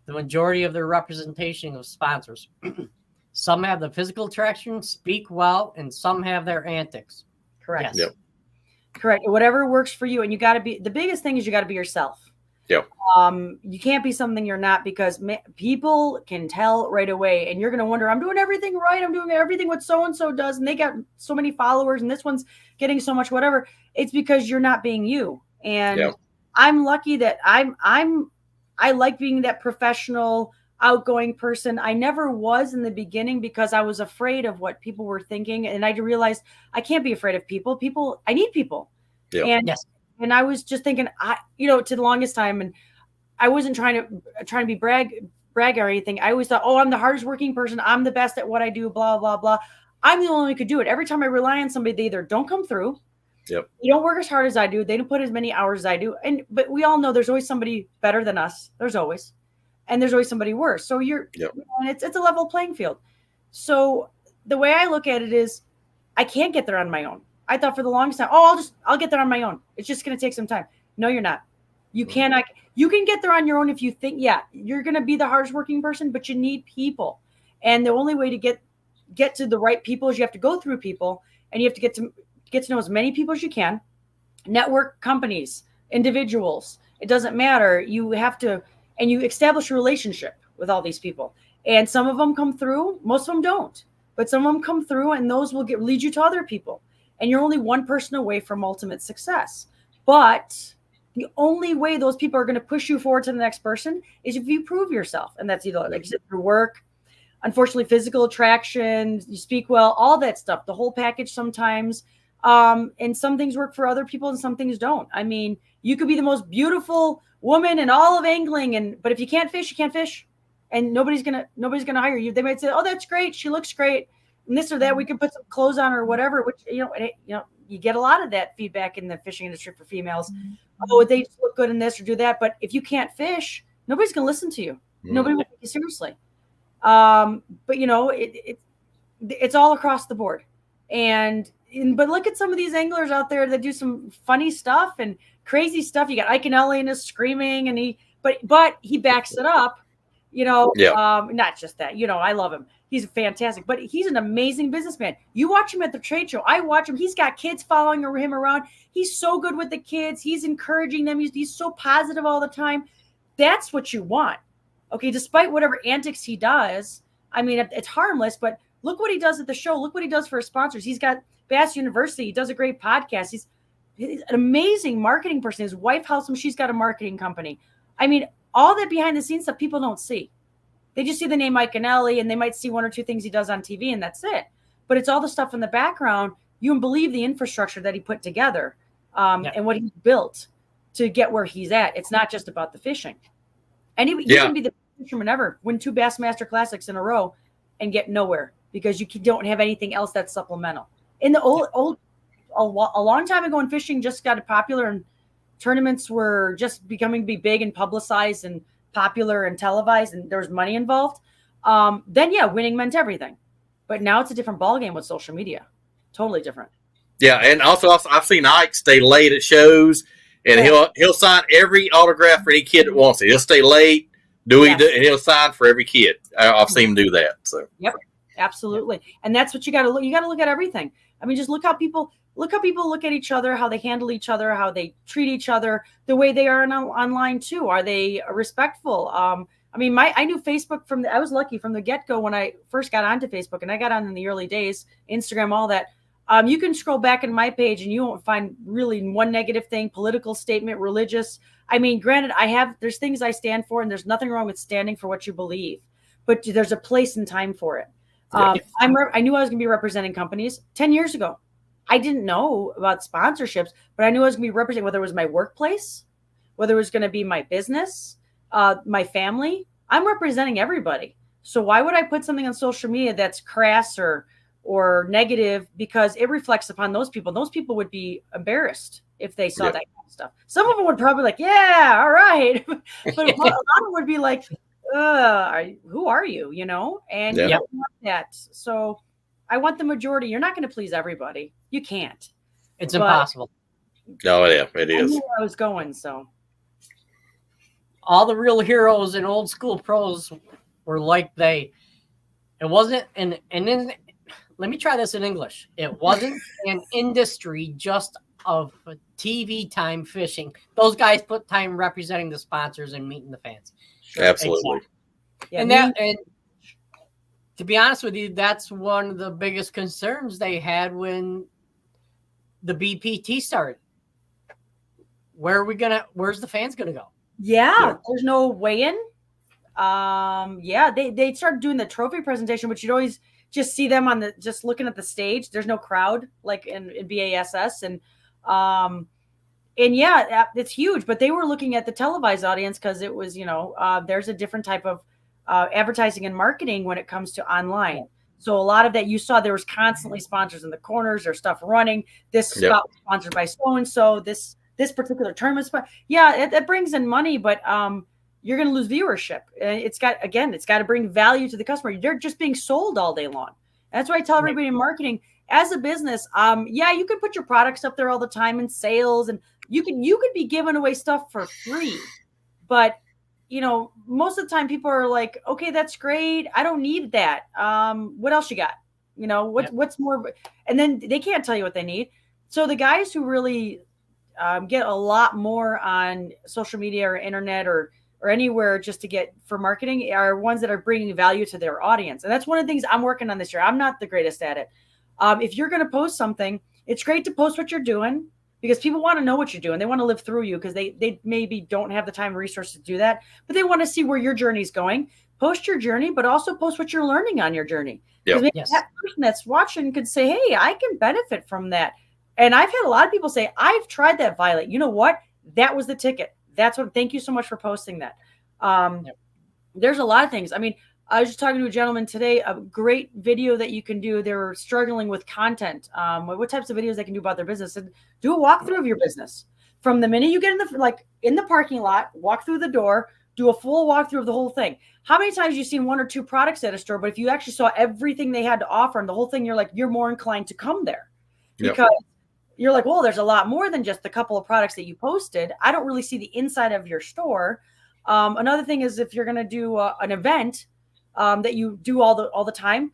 the majority of their representation of sponsors. Some have the physical attraction, speak well, and some have their antics. Correct. Yes. Yep. Correct. Whatever works for you. And you got to be, the biggest thing is you got to be yourself. Yep. You can't be something you're not, because people can tell right away, and you're going to wonder, I'm doing everything right. I'm doing everything what so-and-so does. And they got so many followers and this one's getting so much, whatever. It's because you're not being you. And I'm lucky that I like being that professional, outgoing person. I never was in the beginning because I was afraid of what people were thinking. And I realized I can't be afraid of people. I need people. Yep. And I was just thinking, to the longest time, and I wasn't trying to be brag or anything. I always thought, I'm the hardest working person. I'm the best at what I do, blah, blah, blah. I'm the only one who could do it. Every time I rely on somebody, they either don't come through. Yep. They don't work as hard as I do. They don't put as many hours as I do. But we all know there's always somebody better than us. There's always. And there's always somebody worse. So and it's a level playing field. So the way I look at it is, I can't get there on my own. I thought for the longest time, I'll get there on my own. It's just going to take some time. No, you're not. You cannot. You can get there on your own if you think, you're going to be the hardest working person, but you need people. And the only way to get to the right people is you have to go through people, and you have to get to know as many people as you can. Network, companies, individuals. It doesn't matter. You have to, and you establish a relationship with all these people. And some of them come through, most of them don't. But some of them come through, and those will lead you to other people. And you're only one person away from ultimate success. But the only way those people are going to push you forward to the next person is if you prove yourself. And that's either, like you said, through work, unfortunately, physical attraction, you speak well, all that stuff, the whole package sometimes. And some things work for other people and some things don't. I mean, you could be the most beautiful woman in all of angling, but if you can't fish, you can't fish. And nobody's gonna hire you. They might say, "Oh, that's great. She looks great." And this or that, we could put some clothes on her or whatever, which, you get a lot of that feedback in the fishing industry for females. Mm-hmm. Oh, they just look good in this or do that. But if you can't fish, nobody's going to listen to you. Mm-hmm. Nobody will take you seriously. But it's all across the board. And but look at some of these anglers out there that do some funny stuff and crazy stuff. You got Ike and Ellie and his screaming, and but he backs it up. Not just that. I love him. He's fantastic, but he's an amazing businessman. You watch him at the trade show. I watch him. He's got kids following him around. He's so good with the kids. He's encouraging them. He's so positive all the time. That's what you want. Okay, despite whatever antics he does, I mean, it's harmless, but look what he does at the show. Look what he does for his sponsors. He's got Bass University. He does a great podcast. He's an amazing marketing person. His wife helps him. She's got a marketing company. I mean, all that behind the scenes stuff people don't see. They just see the name Mike Anelli, and they might see one or two things he does on TV, and that's it. But it's all the stuff in the background. You can believe the infrastructure that he put together and what he built to get where he's at. It's not just about the fishing. And you can be the fisherman ever, win 2 Bassmaster Classics in a row and get nowhere because you don't have anything else that's supplemental. In the a long time ago when fishing just got popular and tournaments were just becoming to be big and publicized and popular and televised and there was money involved, then winning meant everything. But now it's a different ballgame with social media. Totally different. Yeah, and also I've seen Ike stay late at shows, and he'll sign every autograph for any kid that wants it. He'll stay late, and he'll sign for every kid. I've seen him do that. So yep, absolutely. And that's what you got to look. You got to look at everything. I mean, just look how people look at each other, how they handle each other, how they treat each other, the way they are online too. Are they respectful? I mean, I knew Facebook I was lucky from the get-go when I first got onto Facebook, and I got on in the early days, Instagram, all that. You can scroll back in my page and you won't find really one negative thing, political statement, religious. I mean, granted, there's things I stand for, and there's nothing wrong with standing for what you believe, but there's a place and time for it. I knew I was going to be representing companies 10 years ago. I didn't know about sponsorships, but I knew I was going to be representing, whether it was my workplace, whether it was going to be my business, my family. I'm representing everybody. So why would I put something on social media that's crass or negative, because it reflects upon those people? Those people would be embarrassed if they saw that kind of stuff. Some of them would probably be like, yeah, all right. But a lot of them would be like, who are you? And you don't want that. So I want the majority. You're not going to please everybody. You can't. It's impossible. No, it is. I knew where I was going. So all the real heroes and old school pros were like it wasn't let me try this in English. It wasn't an industry just of TV time fishing. Those guys put time representing the sponsors and meeting the fans. Absolutely. Exactly. And to be honest with you, that's one of the biggest concerns they had when the BPT started. Where's the fans gonna go? Yeah. There's no weigh-in. They started doing the trophy presentation, which you'd always just see them just looking at the stage. There's no crowd like in BASS. And it's huge, but they were looking at the televised audience because it was, there's a different type of advertising and marketing when it comes to online. So a lot of that you saw, there was constantly sponsors in the corners or stuff running. This spot was sponsored by so-and-so, this particular tournament spot. Yeah, it brings in money, but you're going to lose viewership. It's got to bring value to the customer. They're just being sold all day long. That's why I tell everybody in marketing, as a business, you could put your products up there all the time in sales, and you could be giving away stuff for free. But, most of the time people are like, okay, that's great. I don't need that. What else you got? What's more? And then they can't tell you what they need. So the guys who really get a lot more on social media or internet or anywhere just to get for marketing are ones that are bringing value to their audience. And that's one of the things I'm working on this year. I'm not the greatest at it. If you're going to post something, it's great to post what you're doing because people want to know what you're doing. They want to live through you because they maybe don't have the time and resources to do that, but they want to see where your journey's going. Post your journey, but also post what you're learning on your journey. Because maybe that person that's watching could say, hey, I can benefit from that. And I've had a lot of people say, I've tried that, Violet. You know what? That was the ticket. Thank you so much for posting that. There's a lot of things. I mean, I was just talking to a gentleman today, a great video that you can do. They're struggling with content. What types of videos they can do about their business, and do a walkthrough of your business. From the minute you get in the parking lot, walk through the door, do a full walkthrough of the whole thing. How many times you've seen 1 or 2 products at a store, but if you actually saw everything they had to offer and the whole thing, you're more inclined to come there. Yep. because you're like, well, there's a lot more than just the couple of products that you posted. I don't really see the inside of your store. Another thing is if you're going to do an event that you do all the time,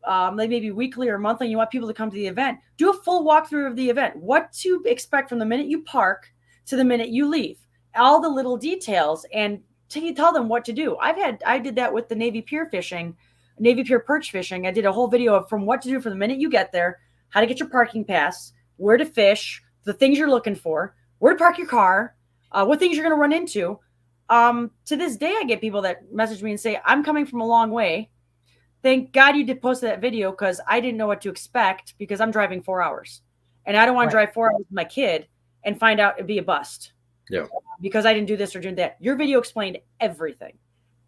like maybe weekly or monthly, you want people to come to the event, do a full walkthrough of the event. What to expect from the minute you park to the minute you leave, all the little details, and tell them what to do. I did that with the Navy Pier perch fishing. I did a whole video of from what to do from the minute you get there, how to get your parking pass, where to fish, the things you're looking for, where to park your car, what things you're going to run into. To this day, I get people that message me and say, I'm coming from a long way. Thank God you did post that video because I didn't know what to expect because I'm driving 4 hours. And I don't want to drive 4 hours with my kid and find out it'd be a bust. Yeah. Because I didn't do this or do that. Your video explained everything.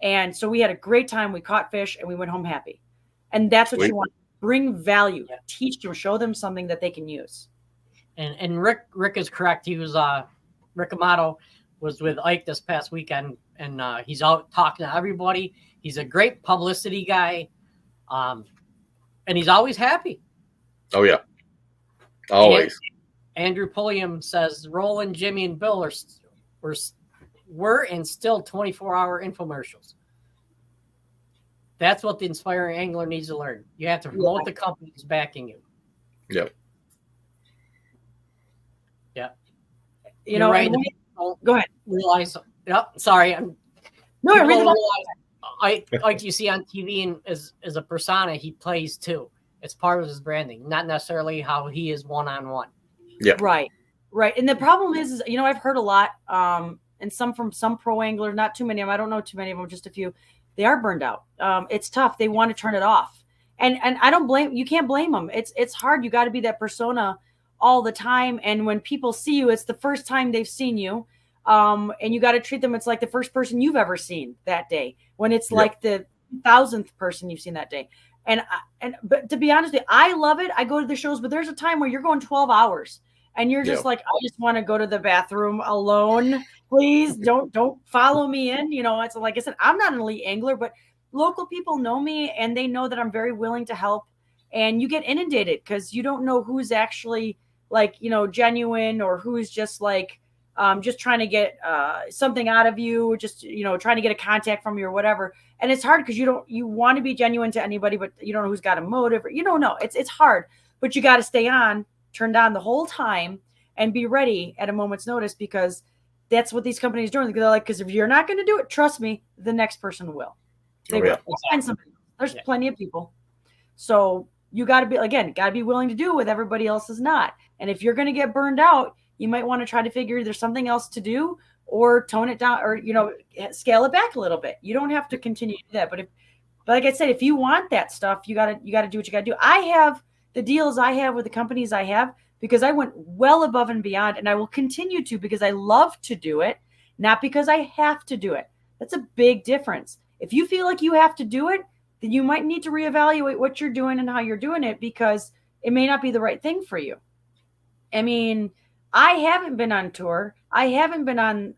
And so we had a great time. We caught fish and we went home happy. And that's what you want. Bring value. Yeah. Teach them, show them something that they can use. And Rick is correct. He was Rick Amato was with Ike this past weekend, and he's out talking to everybody. He's a great publicity guy, and he's always happy. Oh yeah, always. Andrew Pulliam says Roland, Jimmy, and Bill were and still 24-hour infomercials. That's what the inspiring angler needs to learn. You have to promote the companies backing you. Yep. Yeah. You're right. Go ahead. Realize. Yep. Sorry. No, I really like you see on TV and as a persona, he plays too. It's part of his branding, not necessarily how he is one-on-one. Yeah. Right. And the problem is, I've heard a lot, and from some pro anglers, not too many of them. I don't know too many of them, just a few. They are burned out. It's tough. They want to turn it off. And I don't blame, you can't blame them. It's hard. You got to be that persona all the time. And when people see you, it's the first time they've seen you. And you got to treat them. It's like the first person you've ever seen that day, when it's like the 1,000th person you've seen that day. But to be honest with you, I love it. I go to the shows, but there's a time where you're going 12 hours and you're just like, I just want to go to the bathroom alone. Please don't follow me in. It's like I said, I'm not an elite angler, but local people know me and they know that I'm very willing to help. And you get inundated because you don't know who's actually genuine or who's just like, just trying to get something out of you, just, trying to get a contact from you or whatever. And it's hard because you want to be genuine to anybody, but you don't know who's got a motive. Or, you don't know. It's hard, but you got to stay turned on the whole time and be ready at a moment's notice, because that's what these companies are doing. They're like, because if you're not going to do it, trust me, the next person will. They will. Find somebody. There's plenty of people. So you got to be willing to do what everybody else is not. And if you're going to get burned out, you might want to try to figure there's something else to do, or tone it down, or, scale it back a little bit. You don't have to continue to do that. But like I said, if you want that stuff, you got to do what you got to do. I have the deals I have with the companies I have because I went well above and beyond, and I will continue to because I love to do it, not because I have to do it. That's a big difference. If you feel like you have to do it, then you might need to reevaluate what you're doing and how you're doing it, because it may not be the right thing for you. I mean, I haven't been on tour. I haven't been on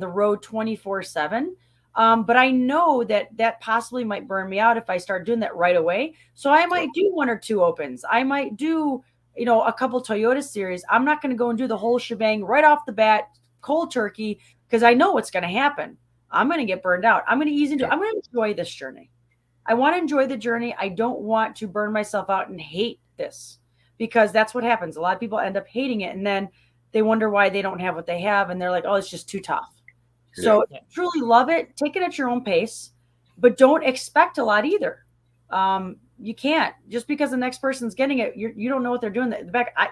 the road 24/7. But I know that possibly might burn me out if I start doing that right away. So I might do 1 or 2 opens. I might do, a couple Toyota series. I'm not going to go and do the whole shebang right off the bat, cold turkey, because I know what's going to happen. I'm going to get burned out. I'm going to ease into it. I'm going to enjoy this journey. I want to enjoy the journey. I don't want to burn myself out and hate this, because that's what happens. A lot of people end up hating it, and then they wonder why they don't have what they have. And they're like, oh, it's just too tough. So truly love it. Take it at your own pace, but don't expect a lot either. You can't, just because the next person's getting it. You don't know what they're doing.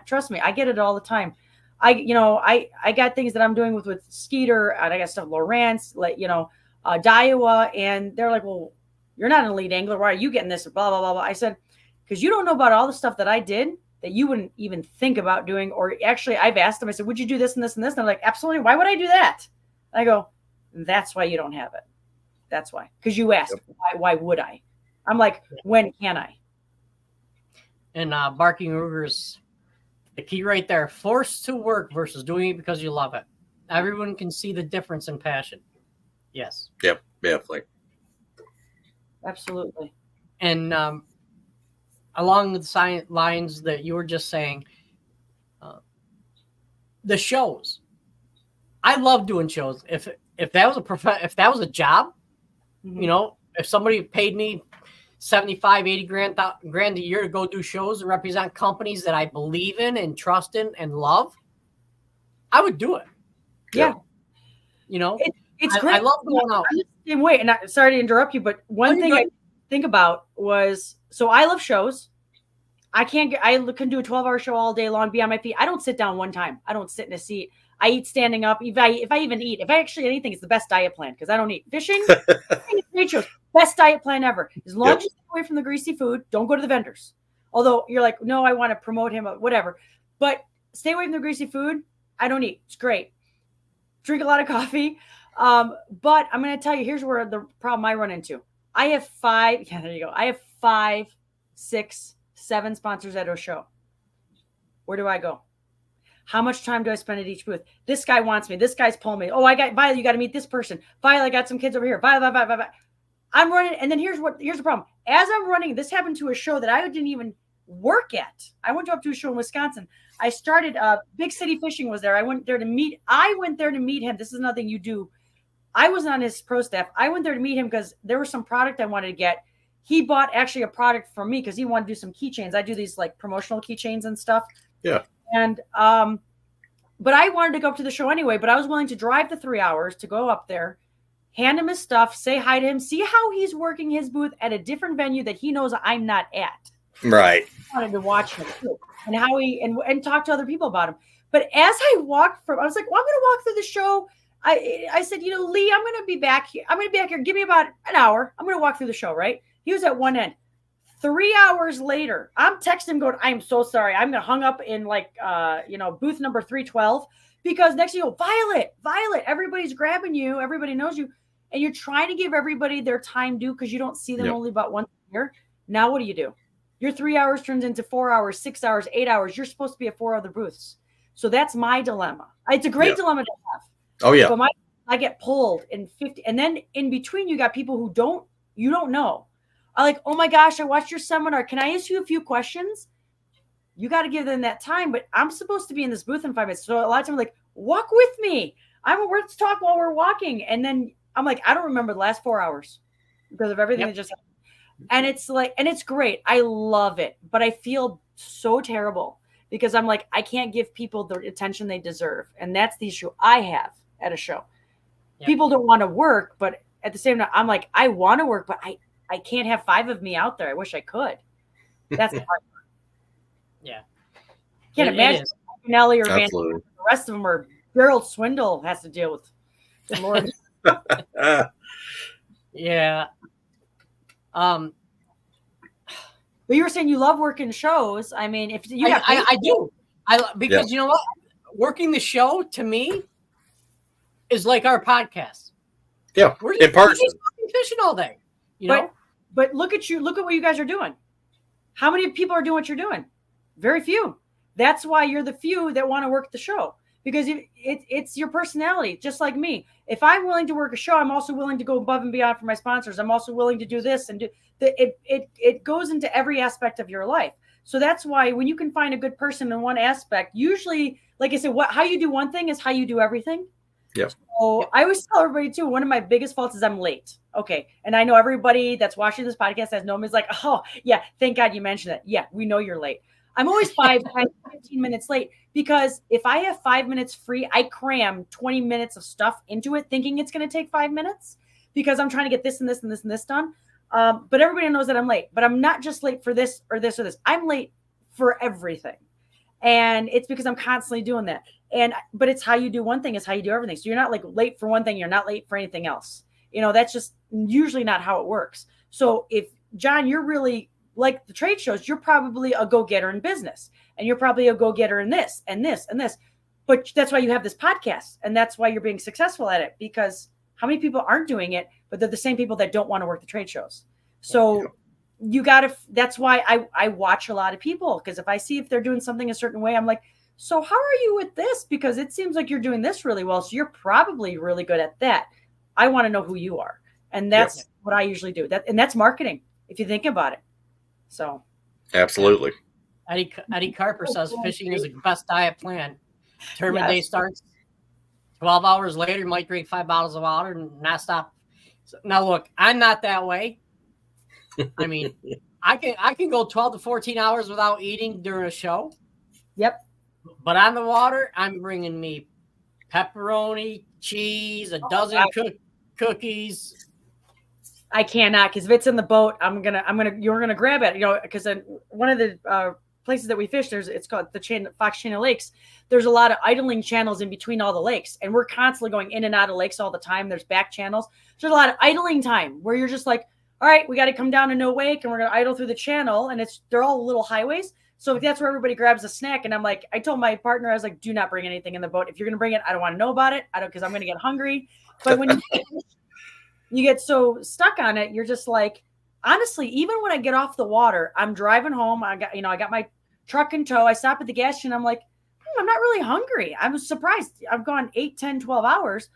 Trust me, I get it all the time. I got things that I'm doing with Skeeter, and I got stuff Lawrence, Daiwa, and they're like, well, you're not an elite angler. Why are you getting this? Blah, blah, blah, blah. I said, because you don't know about all the stuff that I did that you wouldn't even think about doing. Or actually, I've asked them, I said, would you do this and this and this? And they're like, absolutely. Why would I do that? I go, that's why you don't have it. That's why. Because you asked, why would I? I'm like, when can I? And Barking Rugers, the key right there, forced to work versus doing it because you love it. Everyone can see the difference in passion. Yes. Yep, definitely. Absolutely. And along the lines that you were just saying, the shows. I love doing shows. If that was if that was a job, you know, if somebody paid me 75, 80 grand a year to go do shows and represent companies that I believe in and trust in and love, I would do it. Yeah. You know, it's great. I love going out. I'm the same way. And sorry to interrupt you, but one thing I think about was, so I love shows. I can do a 12-hour show all day long, be on my feet. I don't sit down one time. I don't sit in a seat. I eat standing up. If I even eat, if I actually anything, it's the best diet plan because I don't eat fishing. Trade shows, best diet plan ever. As long as you stay away from the greasy food, don't go to the vendors. Although you're like, no, I want to promote him, whatever. But stay away from the greasy food. I don't eat. It's great. Drink a lot of coffee. But I'm going to tell you, here's where the problem I run into. I have 5. Yeah, there you go. I have 5, 6, 7 sponsors at a show. Where do I go? How much time do I spend at each booth? This guy wants me. This guy's pulling me. Oh, Violet, you got to meet this person. Violet, I got some kids over here. Violet. I'm running. And then here's the problem. As I'm running, this happened to a show that I didn't even work at. I went up to a show in Wisconsin. I started, Big City Fishing was there. I went there to meet him. This is nothing you do. I wasn't on his pro staff. I went there to meet him because there was some product I wanted to get. He bought actually a product for me because he wanted to do some keychains. I do these like promotional keychains and stuff. Yeah. And, but I wanted to go up to the show anyway, but I was willing to drive the 3 hours to go up there, hand him his stuff, say hi to him, see how he's working his booth at a different venue that he knows I'm not at. Right. I wanted to watch him too, and how he, and talk to other people about him. But as I walked I was like, well, I'm going to walk through the show. I said, you know, Lee, I'm going to be back here. I'm going to be back here. Give me about an hour. I'm going to walk through the show. Right. He was at one end. 3 hours later, I'm texting him going, I'm so sorry. I'm going to hung up in like, booth number 312 because next thing you go, Violet, everybody's grabbing you. Everybody knows you. And you're trying to give everybody their time due because you don't see them only about once a year. Now, what do? Your 3 hours turns into 4 hours, 6 hours, 8 hours. You're supposed to be at 4 other booths. So that's my dilemma. It's a great dilemma to have. Oh, yeah. But I get pulled in 50. And then in between, you got people who you don't know. I'm like, oh my gosh, I watched your seminar. Can I ask you a few questions? You got to give them that time, but I'm supposed to be in this booth in 5 minutes. So a lot of times I'm like, walk with me. Let's talk while we're walking. And then I'm like, I don't remember the last 4 hours because of everything that just happened. And it's like, and it's great. I love it, but I feel so terrible because I'm like, I can't give people the attention they deserve. And that's the issue I have at a show. Yep. People don't want to work, but at the same time, I'm like, I want to work, but I can't have 5 of me out there. I wish I could. That's the hard part. Yeah. Can't imagine Nelly or Van. Absolutely. The rest of them are Gerald Swindle has to deal with. Good Lord. Yeah. But you were saying you love working shows. I mean, if you I do. Because you know what? Working the show to me is like our podcast. Yeah. We're in person. just fishing all day. You know? But look at you. Look at what you guys are doing. How many people are doing what you're doing? Very few. That's why you're the few that want to work the show because it's your personality, just like me. If I'm willing to work a show, I'm also willing to go above and beyond for my sponsors. I'm also willing to do this and do it goes into every aspect of your life. So that's why when you can find a good person in one aspect, usually, like I said, how you do one thing is how you do everything. Yeah. So I always tell everybody too, one of my biggest faults is I'm late. Okay. And I know everybody that's watching this podcast has known me is like, oh yeah, thank God you mentioned that. Yeah, we know you're late. I'm always 5, 10, 15 minutes late because if I have 5 minutes free, I cram 20 minutes of stuff into it thinking it's going to take 5 minutes because I'm trying to get this and this and this and this done. But everybody knows that I'm late, but I'm not just late for this or this or this. I'm late for everything. And it's because I'm constantly doing that. But it's how you do one thing is how you do everything. So you're not like late for one thing. You're not late for anything else. You know, that's just usually not how it works. So if John, you're really like the trade shows, you're probably a go-getter in business and you're probably a go-getter in this and this and this, but that's why you have this podcast. And that's why you're being successful at it because how many people aren't doing it, but they're the same people that don't want to work the trade shows. So that's why I watch a lot of people because if I see if they're doing something a certain way, I'm like, so how are you with this? Because it seems like you're doing this really well. So you're probably really good at that. I want to know who you are. And that's what I usually do. And that's marketing, if you think about it. So. Absolutely. Eddie Carper says fishing is the best diet plan. Tournament day starts. 12 hours later, you might drink 5 bottles of water and not stop. So, now, look, I'm not that way. I mean, I can go 12 to 14 hours without eating during a show. Yep. But on the water, I'm bringing me pepperoni, cheese, a dozen cookies. I cannot, because if it's in the boat, you're gonna grab it, because one of the places that we fish, it's called the Fox Channel Lakes. There's a lot of idling channels in between all the lakes, and we're constantly going in and out of lakes all the time. There's back channels. There's a lot of idling time where you're just like, all right, we got to come down to no wake, and we're gonna idle through the channel, and they're all little highways. So that's where everybody grabs a snack. And I'm like, I told my partner, I was like, do not bring anything in the boat. If you're gonna bring it, I don't want to know about it. because I'm gonna get hungry. But when you get so stuck on it, you're just like, honestly, even when I get off the water, I'm driving home. I got my truck in tow. I stop at the gas station. I'm like, I'm not really hungry. I was surprised. I've gone 8, 10, 12 hours.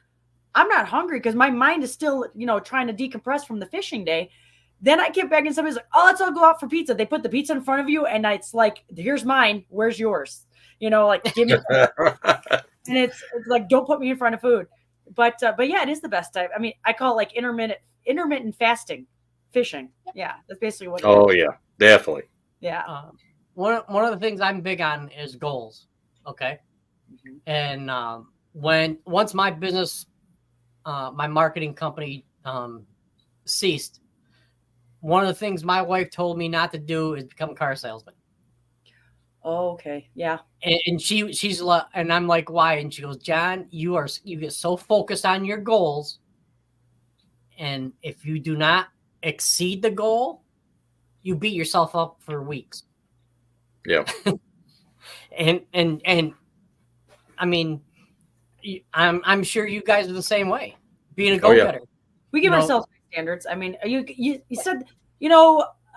I'm not hungry because my mind is still, trying to decompress from the fishing day. Then I get back and somebody's like, oh, let's all go out for pizza. They put the pizza in front of you and it's like, here's mine. Where's yours? Like, give me. And it's like, don't put me in front of food. But yeah, it is the best time. I mean, I call it like intermittent fasting fishing. Yeah, that's basically what. Oh yeah, definitely. Yeah. One of the things I'm big on is goals. Okay, and once my business, my marketing company ceased, one of the things my wife told me not to do is become a car salesman. Oh, okay. Yeah. And she's like, and I'm like, why? And she goes, John, you get so focused on your goals. And if you do not exceed the goal, you beat yourself up for weeks. Yeah. and I mean, I'm sure you guys are the same way. Being a go-getter. We give ourselves standards. I mean, you said,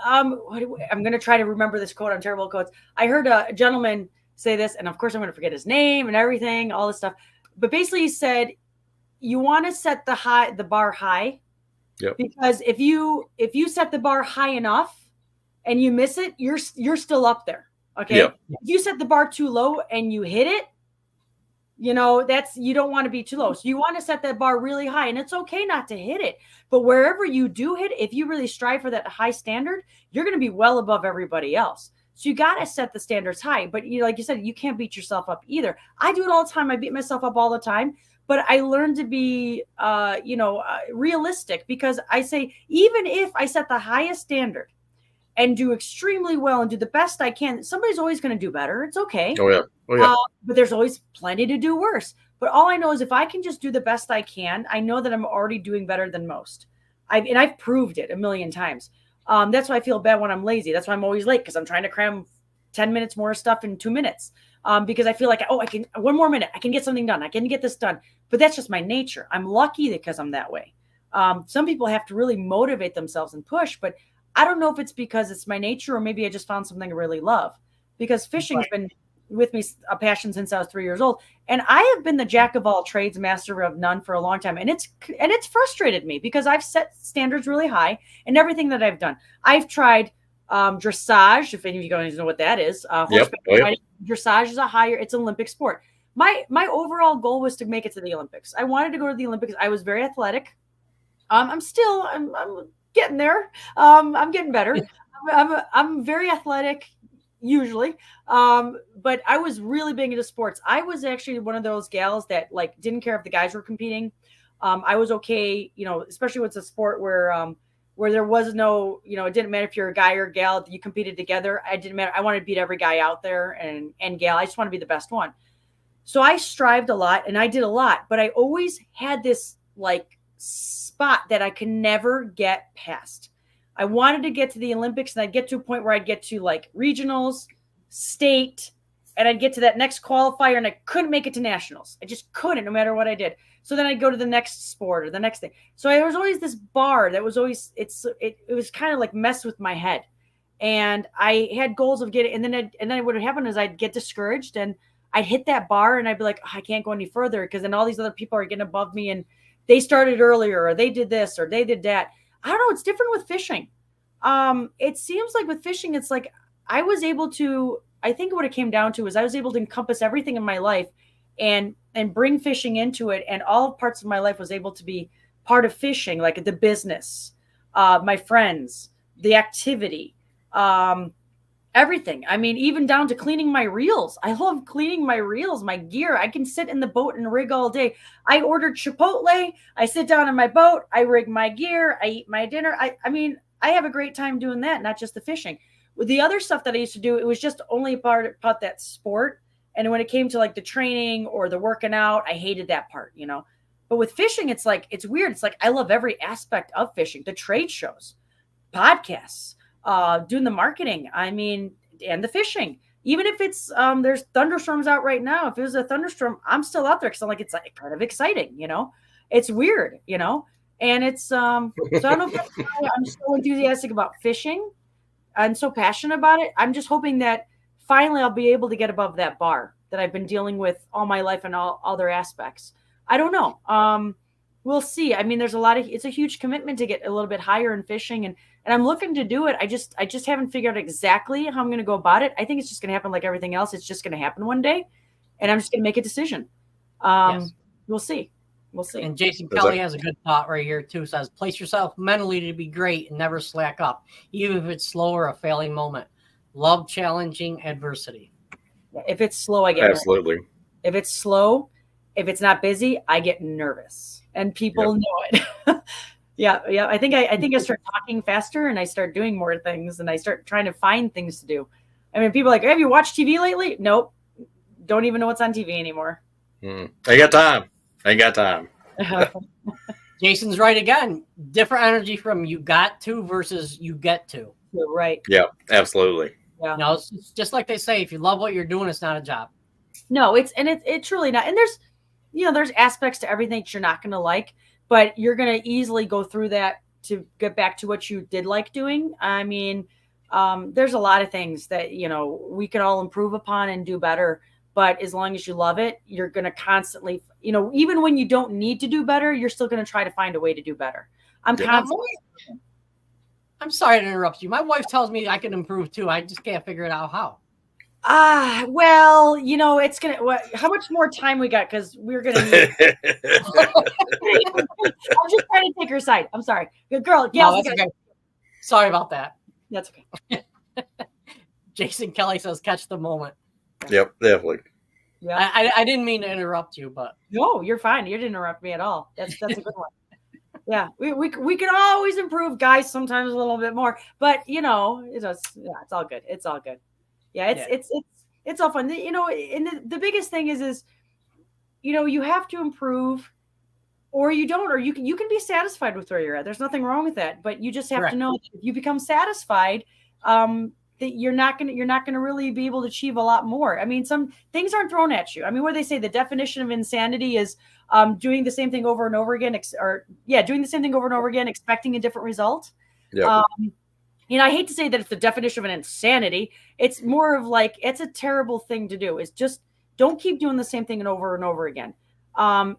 I'm going to try to remember this quote. I'm terrible at quotes. I heard a gentleman say this, and of course I'm going to forget his name and everything, all this stuff. But basically he said, you want to set the bar high. Yep. Because if you set the bar high enough and you miss it, you're still up there. Okay. Yep. If you set the bar too low and you hit it, you don't want to be too low. So you want to set that bar really high, and it's okay not to hit it. But wherever you do hit, if you really strive for that high standard, you're going to be well above everybody else. So you got to set the standards high. But like you said, you can't beat yourself up either. I do it all the time. I beat myself up all the time. But I learned to be, realistic, because I say, even if I set the highest standard and do extremely well and do the best I can, somebody's always going to do better. It's okay. Oh yeah. But there's always plenty to do worse. But all I know is if I can just do the best I can, I know that I'm already doing better than most. I've proved it a million times. That's why I feel bad when I'm lazy. That's why I'm always late, because I'm trying to cram 10 minutes more stuff in 2 minutes. Because I feel like, I can 1 more minute. I can get something done. I can get this done. But that's just my nature. I'm lucky because I'm that way. Some people have to really motivate themselves and push, but I don't know if it's because it's my nature or maybe I just found something I really love, because fishing has been with me a passion since I was 3 years old. And I have been the jack of all trades, master of none for a long time. And it's frustrated me because I've set standards really high in everything that I've done. I've tried dressage, if any of you guys know what that is. Riding. Dressage is it's an Olympic sport. My overall goal was to make it to the Olympics. I wanted to go to the Olympics. I was very athletic. I'm getting there. I'm getting better. I'm very athletic usually. But I was really big into sports. I was actually one of those gals that didn't care if the guys were competing. I was okay, especially with a sport where there was no, it didn't matter if you're a guy or a gal, you competed together. It didn't matter. I wanted to beat every guy out there and gal. I just want to be the best one. So I strived a lot and I did a lot, but I always had this spot that I could never get past. I wanted to get to the Olympics, and I'd get to a point where I'd get to regionals, state, and I'd get to that next qualifier, and I couldn't make it to nationals. I just couldn't, no matter what I did. So then I'd go to the next sport or the next thing. So there was always this bar that was always, it was kind of mess with my head. And I had goals of getting, and then what would happen is I'd get discouraged and I'd hit that bar and I'd be like, I can't go any further, because then all these other people are getting above me and they started earlier, or they did this, or they did that. I don't know. It's different with fishing. It seems like with fishing, it's I was able to, I think what it came down to is I was able to encompass everything in my life and bring fishing into it. And all parts of my life was able to be part of fishing, like the business, my friends, the activity, everything. I mean, even down to cleaning my reels. I love cleaning my reels, my gear. I can sit in the boat and rig all day. I ordered Chipotle. I sit down in my boat. I rig my gear. I eat my dinner. I mean, I have a great time doing that, not just the fishing. With the other stuff that I used to do, it was just only about that sport. And when it came to like the training or the working out, I hated that part, you know. But with fishing, it's like, it's weird. It's like I love every aspect of fishing, the trade shows, podcasts, doing the marketing, I mean, and the fishing. Even if it's there's thunderstorms out right now. If it was a thunderstorm, I'm still out there because I'm like, it's like kind of exciting, you know. It's weird, you know. And it's so I don't know if that's why I'm so enthusiastic about fishing. I'm so passionate about it. I'm just hoping that finally I'll be able to get above that bar that I've been dealing with all my life and all other aspects. I don't know. We'll see. I mean, it's a huge commitment to get a little bit higher in fishing, and I'm looking to do it. I just haven't figured out exactly how I'm going to go about it. I think it's just going to happen like everything else. It's just going to happen one day, and I'm just going to make a decision. Yes. We'll see. We'll see. And Jason Kelly has a good thought right here too. Says, place yourself mentally to be great and never slack up, even if it's slow or a failing moment. Love challenging adversity. If it's slow, I get absolutely. Nervous. If it's slow, if it's not busy, I get nervous, and people know it. Yeah. I think I start talking faster, and I start doing more things, and I start trying to find things to do. I mean, people are like, have you watched TV lately? Nope. Don't even know what's on TV anymore. I got time. I got time. Jason's right again. Different energy from you got to versus you get to. You're right. Yeah, absolutely. Yeah. No, it's just like they say, if you love what you're doing, it's not a job. No, it's truly not. And there's aspects to everything that you're not going to like, but you're going to easily go through that to get back to what you did like doing. I mean, there's a lot of things that, we can all improve upon and do better. But as long as you love it, you're going to constantly, even when you don't need to do better, you're still going to try to find a way to do better. I'm sorry to interrupt you. My wife tells me I can improve too. I just can't figure it out how. Well, it's going to, how much more time we got? Because we're going to need. I'm just trying to take her side. I'm sorry. Good girl. Yeah. No, that's okay. Sorry about that. That's okay. Jason Kelly says, catch the moment. Yep, definitely. Yeah. I didn't mean to interrupt you, but. No, you're fine. You didn't interrupt me at all. That's a good one. Yeah, we can always improve, guys. Sometimes a little bit more, but it's all good. It's all good. Yeah, it's all fun. And the biggest thing is you have to improve, or you don't, or you can be satisfied with where you're at. There's nothing wrong with that, but you just have to know that if you become satisfied, that you're not gonna really be able to achieve a lot more. I mean, some things aren't thrown at you. I mean, where they say the definition of insanity is doing the same thing over and over again, doing the same thing over and over again, expecting a different result. Yeah. I hate to say that it's the definition of an insanity. It's more of like, it's a terrible thing to do. It's just, don't keep doing the same thing over and over again.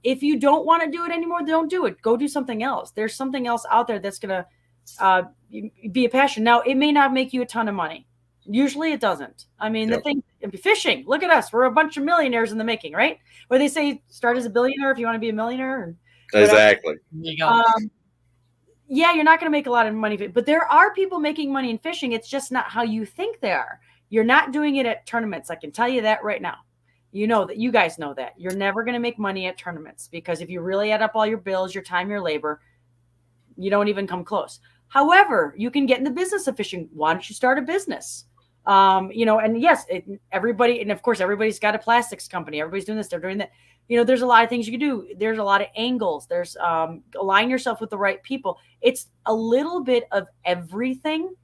If you don't want to do it anymore, don't do it. Go do something else. There's something else out there that's going to be a passion. Now, it may not make you a ton of money. Usually it doesn't. I mean, the thing, fishing, look at us. We're a bunch of millionaires in the making, right? Where they say start as a billionaire if you want to be a millionaire. Exactly. There you go. You're not going to make a lot of money, but there are people making money in fishing. It's just not how you think they are. You're not doing it at tournaments. I can tell you that right now. You know that. You guys know that. You're never going to make money at tournaments because if you really add up all your bills, your time, your labor, you don't even come close. However, you can get in the business of fishing. Why don't you start a business? And yes, everybody, and of course, everybody's got a plastics company. Everybody's doing this. They're doing that. There's a lot of things you can do. There's a lot of angles. There's align yourself with the right people. It's a little bit of everything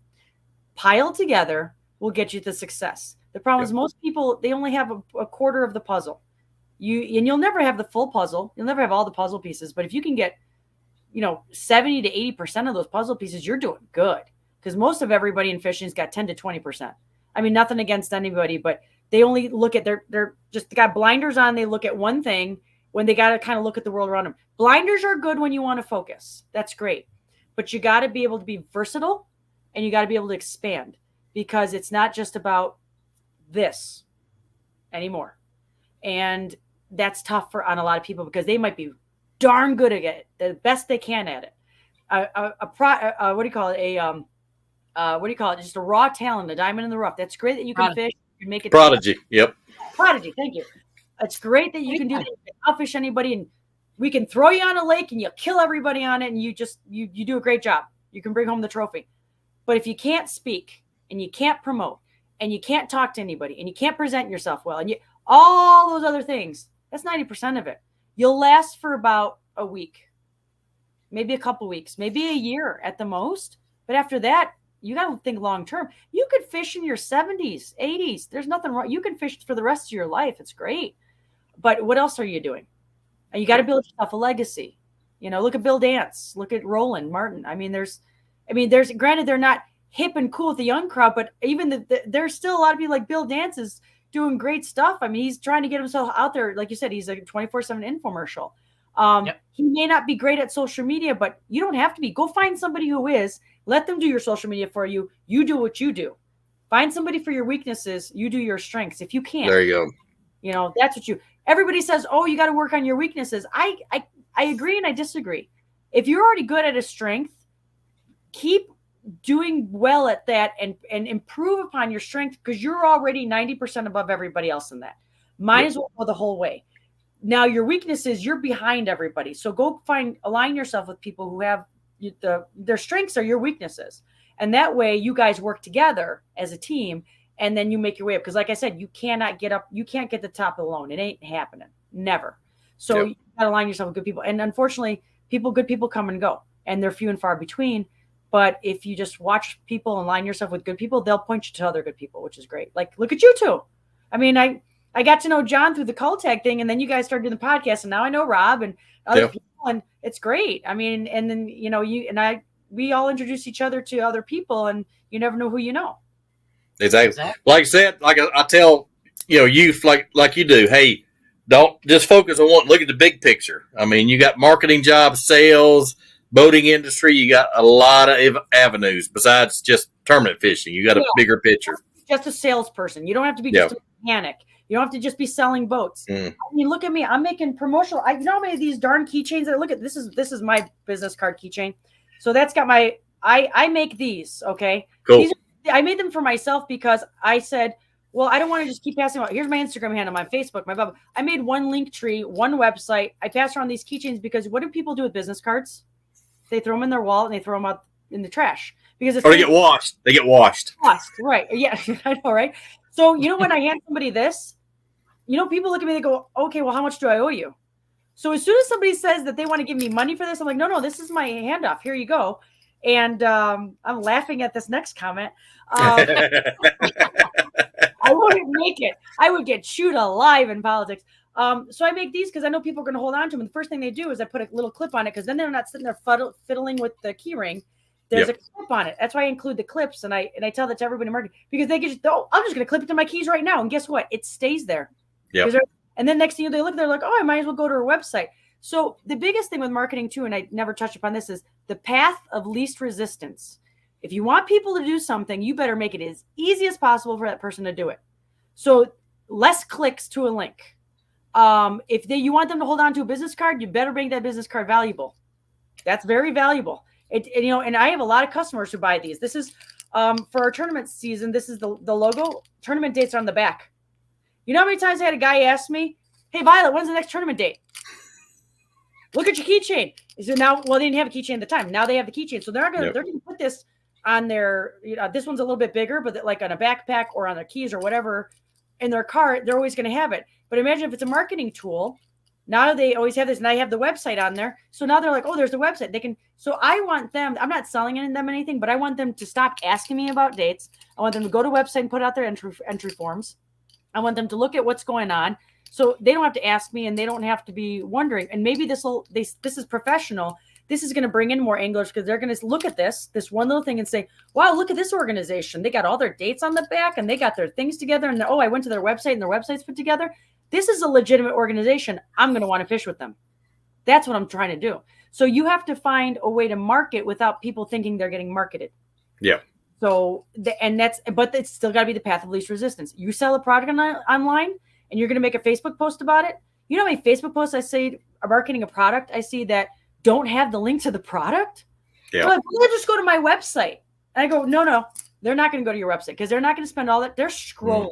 piled together will get you to success. The problem is most people, they only have a quarter of the puzzle. You'll never have the full puzzle. You'll never have all the puzzle pieces. But if you can get, 70 to 80% of those puzzle pieces, you're doing good. Because most of everybody in fishing's got 10 to 20%. I mean, nothing against anybody, but they only look at they're just got blinders on. They look at one thing when they got to kind of look at the world around them. Blinders are good when you want to focus. That's great. But you got to be able to be versatile and you got to be able to expand because it's not just about this anymore. And that's tough on a lot of people because they might be darn good at it, the best they can at it. What do you call it? What do you call it? Just a raw talent, a diamond in the rough. That's great that you can fish. You make it Prodigy. Yep. Prodigy. Thank you. It's great that you can do that. You can outfish anybody, and we can throw you on a lake and you'll kill everybody on it, and you do a great job. You can bring home the trophy. But if you can't speak and you can't promote and you can't talk to anybody and you can't present yourself well and all those other things, that's 90% of it. You'll last for about a week, maybe a couple weeks, maybe a year at the most. But after that, you got to think long term. You could fish in your 70s, 80s. There's nothing wrong. You can fish for the rest of your life. It's great. But what else are you doing? You got to build yourself a legacy. Look at Bill Dance. Look at Roland Martin. There's granted they're not hip and cool with the young crowd, but even there's still a lot of people like Bill Dance is doing great stuff. He's trying to get himself out there. Like you said, he's a 24/7 infomercial. He may not be great at social media, but you don't have to be. Go find somebody who is. Let them do your social media for you. You do what you do. Find somebody for your weaknesses. You do your strengths. If you can't, there you go. That's what everybody says, oh, you got to work on your weaknesses. I agree and I disagree. If you're already good at a strength, keep doing well at that and improve upon your strength because you're already 90% above everybody else in that. Might as well go the whole way. Now, your weaknesses, you're behind everybody. So go align yourself with people who have their strengths are your weaknesses. And that way you guys work together as a team and then you make your way up. Because like I said, you cannot get up. You can't get the top alone. It ain't happening. Never. So you got to align yourself with good people. And unfortunately, good people come and go and they're few and far between. But if you just watch people and align yourself with good people, they'll point you to other good people, which is great. Like, look at you two. I got to know John through the call tag thing, and then you guys started doing the podcast, and now I know Rob and other people, and it's great. And then you and I, we all introduce each other to other people, and you never know who you know. Exactly. Like I said, like I tell youth like you do. Hey, don't just focus on one. Look at the big picture. You got marketing jobs, sales, boating industry. You got a lot of avenues besides just tournament fishing. You got a bigger picture. Just a salesperson. You don't have to be just a mechanic. You don't have to just be selling boats. Look at me. I'm making promotional. You know how many of these darn keychains that look at this is my business card keychain. So that's got I make these. Okay. Cool. I made them for myself because I said, well, I don't want to just keep passing out. Here's my Instagram handle, my Facebook, my blah. I made one link tree, one website. I pass around these keychains because what do people do with business cards? They throw them in their wallet and they throw them out in the trash because they get washed. They get washed. Right. Yeah. I know. Right. So, when I hand somebody this, people look at me, they go, okay, well, how much do I owe you? So as soon as somebody says that they want to give me money for this, I'm like, no, this is my handoff. Here you go. And I'm laughing at this next comment. I wouldn't make it. I would get chewed alive in politics. So I make these because I know people are going to hold on to them. And the first thing they do is I put a little clip on it because then they're not sitting there fiddling with the key ring. There's a clip on it. That's why I include the clips. And I tell that to everybody in marketing because they get, I'm just going to clip it to my keys right now. And guess what? It stays there. Yeah. And then next thing they look, they're like, oh, I might as well go to her website. So the biggest thing with marketing too, and I never touched upon this, is the path of least resistance. If you want people to do something, you better make it as easy as possible for that person to do it. So less clicks to a link. If you want them to hold on to a business card, you better make that business card valuable. That's very valuable. And I have a lot of customers who buy these. This is for our tournament season. This is the logo. Tournament dates are on the back. You know how many times I had a guy ask me, hey, Violet, when's the next tournament date? Look at your keychain. So now, well, they didn't have a keychain at the time. Now they have the keychain. So they're going to put this on their, this one's a little bit bigger, but like on a backpack or on their keys or whatever in their car, they're always going to have it. But imagine if it's a marketing tool. Now they always have this, and I have the website on there. So now they're like, oh, there's the website. They can. So I want them, I'm not selling them anything, but I want them to stop asking me about dates. I want them to go to the website and put out their entry forms. I want them to look at what's going on. So they don't have to ask me and they don't have to be wondering. And maybe this is professional. This is going to bring in more anglers because they're going to look at this one little thing and say, wow, look at this organization. They got all their dates on the back and they got their things together. And I went to their website and their website's put together. This is a legitimate organization. I'm going to want to fish with them. That's what I'm trying to do. So you have to find a way to market without people thinking they're getting marketed. Yeah. So, but it's still got to be the path of least resistance. You sell a product online and you're going to make a Facebook post about it. You know how many Facebook posts I see are marketing a product I see that don't have the link to the product? Yeah. Like, well, just go to my website. And I go, no, they're not going to go to your website because they're not going to spend all that. They're scrolling.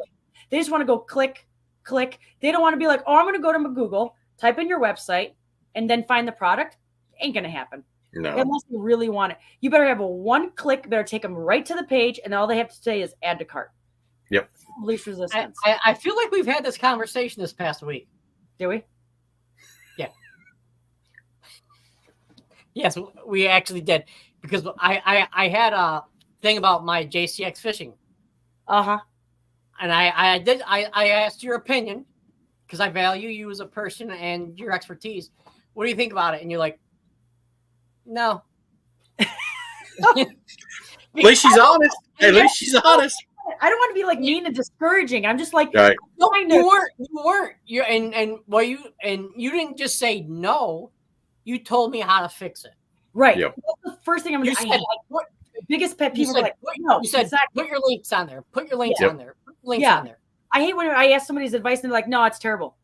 They just want to go click. They don't want to be like, oh, I'm going to go to Google, type in your website, and then find the product. Ain't going to happen. No. Unless you really want it. You better have a one click, better take them right to the page, and all they have to say is add to cart. Yep. Least resistance. I feel like we've had this conversation this past week. Do we? Yeah. Yes, we actually did. Because I had a thing about my JCX fishing. Uh-huh. And I asked your opinion because I value you as a person and your expertise. What do you think about it? And you're like, no. At least she's honest. At least she's honest. I don't want to be like mean and discouraging. I'm just like, right. No, you weren't. You didn't just say no. You told me how to fix it. Right. Yep. That's the first thing I'm going to say. Biggest pet peeve. Said, like, no. You said, exactly. Put your links on there. Put your links Yep. on there. Put your links on there. I hate when I ask somebody's advice and they're like, no, it's terrible.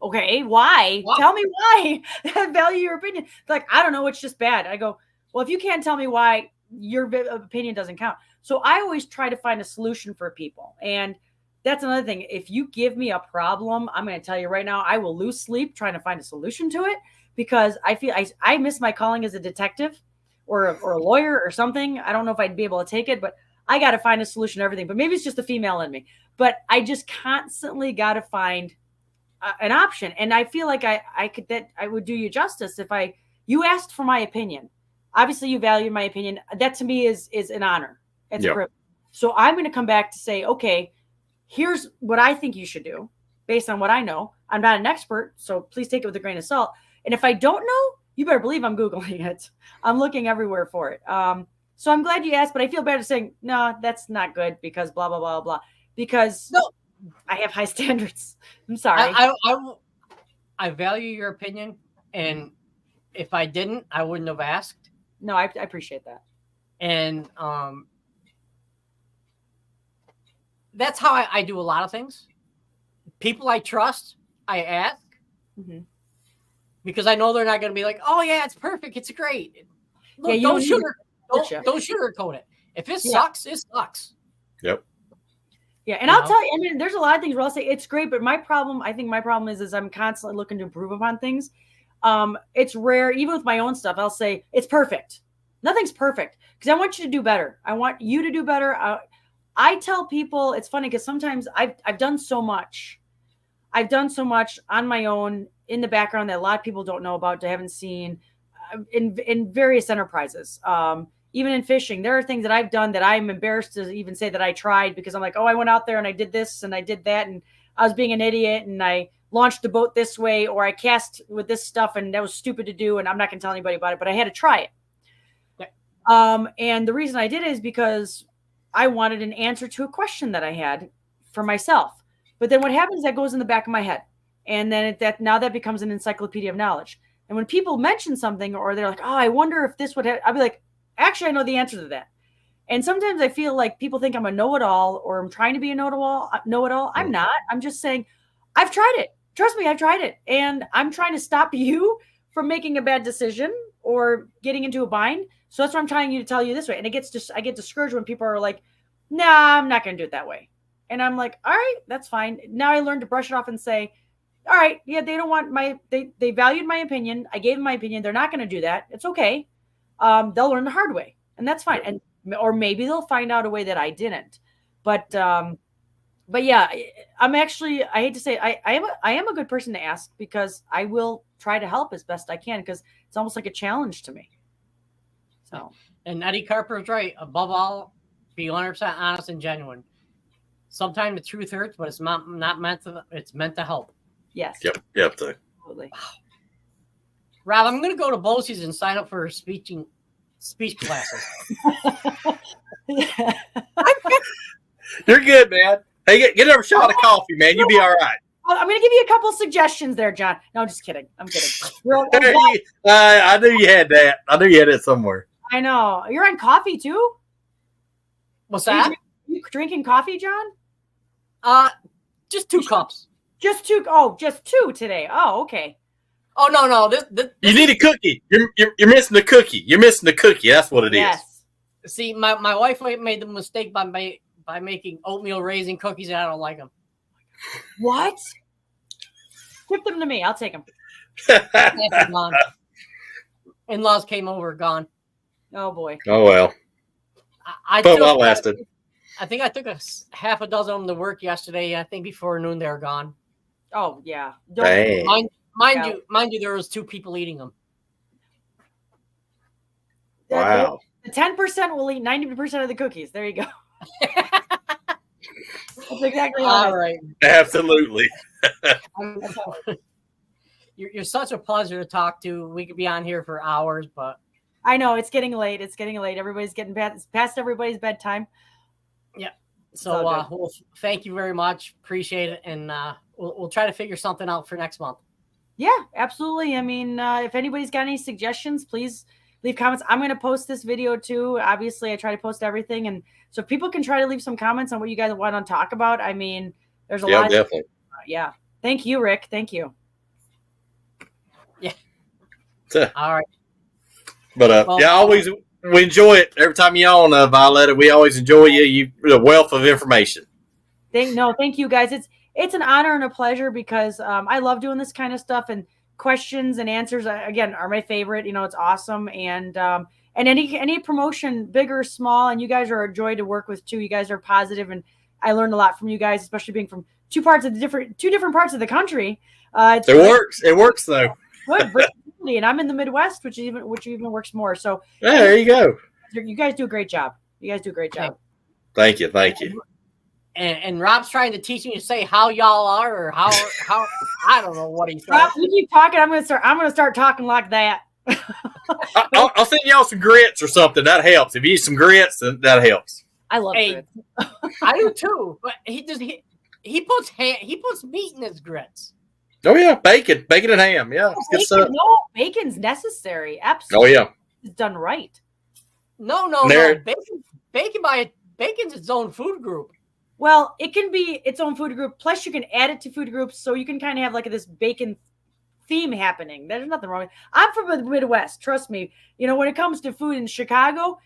Okay, why? Tell me why. I value your opinion. They're like, I don't know, it's just bad. I go, well, if you can't tell me why, your opinion doesn't count. So I always try to find a solution for people. And that's another thing. If you give me a problem, I'm going to tell you right now, I will lose sleep trying to find a solution to it because I feel I miss my calling as a detective or a lawyer or something. I don't know if I'd be able to take it, but I got to find a solution to everything. But maybe it's just the female in me. But I just constantly got to find an option. And I feel like I would do you justice if you asked for my opinion. Obviously, you value my opinion. That to me is an honor. It's a privilege. So I'm going to come back to say, okay, here's what I think you should do based on what I know. I'm not an expert, so please take it with a grain of salt. And if I don't know, you better believe I'm Googling it. I'm looking everywhere for it. So I'm glad you asked, but I feel better saying, no, that's not good because blah, blah, blah, blah. Because I have high standards. I'm sorry. I value your opinion. And if I didn't, I wouldn't have asked. No, I appreciate that. And that's how I do a lot of things. People I trust, I ask. Mm-hmm. Because I know they're not going to be like, oh, yeah, it's perfect. It's great. Look, don't sugarcoat it. If it sucks, it sucks. Yep. Yeah, and I'll tell you, I mean, there's a lot of things where I'll say it's great, but my problem is I'm constantly looking to improve upon things. It's rare, even with my own stuff, I'll say it's perfect. Nothing's perfect because I want you to do better. I want you to do better. I tell people, it's funny because sometimes I've done so much. I've done so much on my own in the background that a lot of people don't know about, they haven't seen in various enterprises. Even in fishing, there are things that I've done that I'm embarrassed to even say that I tried because I'm like, oh, I went out there and I did this and I did that. And I was being an idiot and I launched the boat this way, or I cast with this stuff and that was stupid to do. And I'm not going to tell anybody about it, but I had to try it. Yeah. And the reason I did it is because I wanted an answer to a question that I had for myself. But then what happens is that goes in the back of my head. And then now that becomes an encyclopedia of knowledge. And when people mention something or they're like, oh, I wonder if this would have, I'll be like, actually, I know the answer to that. And sometimes I feel like people think I'm a know-it-all or I'm trying to be a know-it-all. I'm not. I'm just saying, I've tried it. Trust me, I've tried it. And I'm trying to stop you from making a bad decision or getting into a bind. So that's what I'm trying to tell you this way. And I get discouraged when people are like, nah, I'm not going to do it that way. And I'm like, all right, that's fine. Now I learned to brush it off and say, all right, yeah, they don't want they valued my opinion. I gave them my opinion. They're not going to do that. It's okay. They'll learn the hard way, and that's fine. Or maybe they'll find out a way that I didn't. But yeah, I'm actually, I hate to say it, I am a good person to ask because I will try to help as best I can because it's almost like a challenge to me. So, and Eddie Carper's right. Above all, be 100% honest and genuine. Sometimes the truth hurts, but it's not meant to. It's meant to help. Yes. Yep. Absolutely. Wow. Rob, I'm going to go to Bosie's and sign up for speech classes. You're good, man. Hey, get a shot of coffee, man. You'll be all right. I'm going to give you a couple suggestions there, John. No, I'm just kidding. I'm kidding. I knew you had that. I knew you had it somewhere. I know. You're on coffee too? What's that? You drinking coffee, John? Just 2 cups. Just two. Oh, just two today. Oh, okay. Oh no. This You need a cookie. You're missing the cookie. You're missing the cookie. That's what it is. See, my wife made the mistake by making oatmeal raisin cookies, and I don't like them. What? Give them to me. I'll take them. Gone. In-laws came over, gone. Oh boy. Oh well. But well lasted. I think I took half a dozen of them to work yesterday. I think before noon they were gone. Oh yeah. Dang. Mind you, there was 2 people eating them. Wow. The 10% will eat 90% of the cookies. There you go. That's exactly all right. Absolutely. You're such a pleasure to talk to. We could be on here for hours, but I know it's getting late. Everybody's getting past everybody's bedtime. Yeah. So well, thank you very much. Appreciate it, and we'll try to figure something out for next month. Yeah, absolutely. I mean, if anybody's got any suggestions, please leave comments. I'm going to post this video too. Obviously, I try to post everything, and so if people can try to leave some comments on what you guys want to talk about. I mean, there's a lot. Definitely. Yeah. Thank you, Rick. Thank you. Yeah. All right. But always we enjoy it every time you're on, Violetta. We always enjoy you. You're a wealth of information. Thank you guys. It's an honor and a pleasure because I love doing this kind of stuff, and questions and answers again are my favorite. It's awesome, and any promotion, big or small, and you guys are a joy to work with too. You guys are positive, and I learned a lot from you guys, especially being from two different parts of the country. It works though. Good, and I'm in the Midwest, which even works more. So there you go. You guys do a great job. Thank you. And Rob's trying to teach me to say how y'all are, or how I don't know what he's saying. Rob, you keep talking. I'm gonna start talking like that. I'll send y'all some grits or something. That helps. If you eat some grits, then that helps. I love grits. I do too. But he puts meat in his grits. Oh yeah, bacon and ham. Yeah, it's good stuff. No, bacon's necessary. Absolutely. Oh yeah, it's done right. No. Bacon's its own food group. Well, it can be its own food group. Plus, you can add it to food groups, so you can kind of have like this bacon theme happening. There's nothing wrong with it. I'm from the Midwest. Trust me. When it comes to food in Chicago,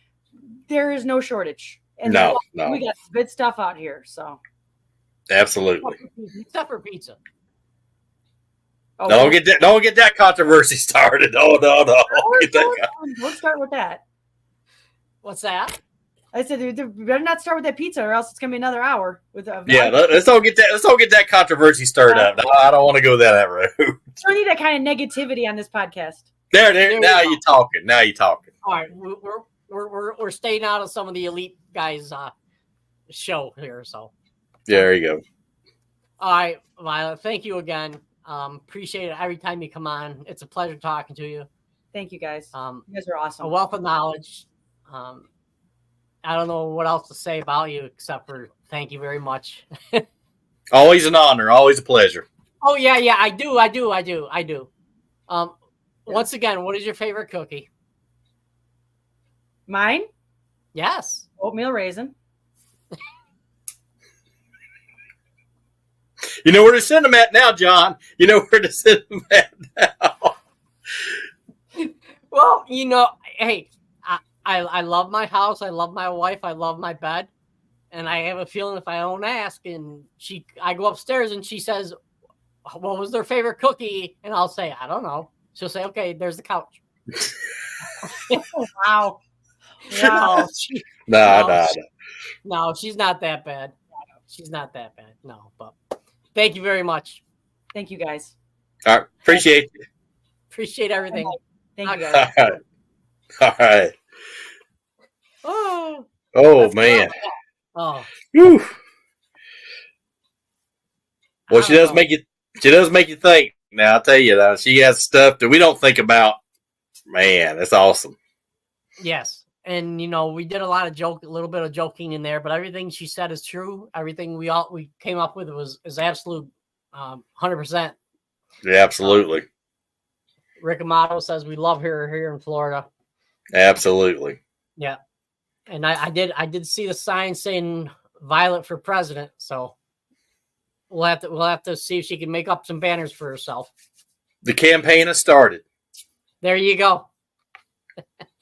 there is no shortage. And no. We got good stuff out here. So absolutely. Except for pizza. Oh, don't get that controversy started. Oh no. Don't start with that. What's that? I said, we better not start with that pizza, or else it's gonna be another hour. Let's don't get that controversy stirred up. I don't want to go that route. We don't need that kind of negativity on this podcast. There. Now you're talking. All right, we're staying out of some of the elite guys' show here. So there you go. All right, Violet. Thank you again. Appreciate it every time you come on. It's a pleasure talking to you. Thank you guys. You guys are awesome. A wealth of knowledge. I don't know what else to say about you except for thank you very much. Always an honor. Always a pleasure. Oh yeah. I do. Once again, what is your favorite cookie? Mine? Yes. Oatmeal raisin. You know where to send them at now, John. You know where to send them at now. Well, hey, I love my house. I love my wife. I love my bed. And I have a feeling if I don't ask, and I go upstairs and she says, what was their favorite cookie? And I'll say, I don't know. She'll say, okay, there's the couch. Wow. No, she's not that bad. She's not that bad. No, but thank you very much. Thank you, guys. All right. Appreciate you. Appreciate everything. Thank you, guys. All right. Oh, man. Oh. Whew. Well, she does make you think. Now, I'll tell you that she has stuff that we don't think about. Man, that's awesome. Yes. And, we did a little bit of joking in there, but everything she said is true. Everything we came up with is absolute 100%. Yeah, absolutely. Rick Amato says we love her here in Florida. Absolutely. Yeah. And I did see the sign saying Violet for president. So we'll have to see if she can make up some banners for herself. The campaign has started. There you go.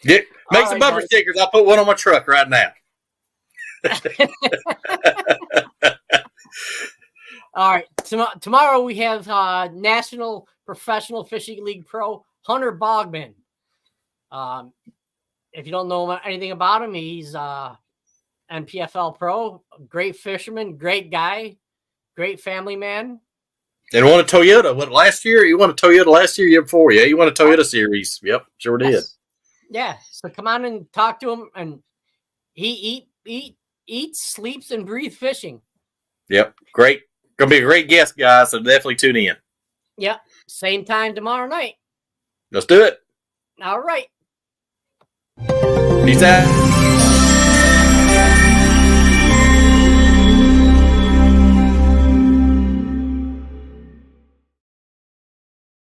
Make All some right, bumper guys. stickers. I'll put one on my truck right now. All right. Tomorrow we have National Professional Fishing League Pro Hunter Bogman. If you don't know anything about him, he's NPFL Pro, great fisherman, great guy, great family man. And won a Toyota. What, last year? You won a Toyota last year, year before? Yeah, you won a Toyota series. Yep, sure did. Yes. Yeah. So come on and talk to him. And he eats, sleeps, and breathes fishing. Yep, great. Gonna be a great guest, guys. So definitely tune in. Yep. Same time tomorrow night. Let's do it. All right. Peace out.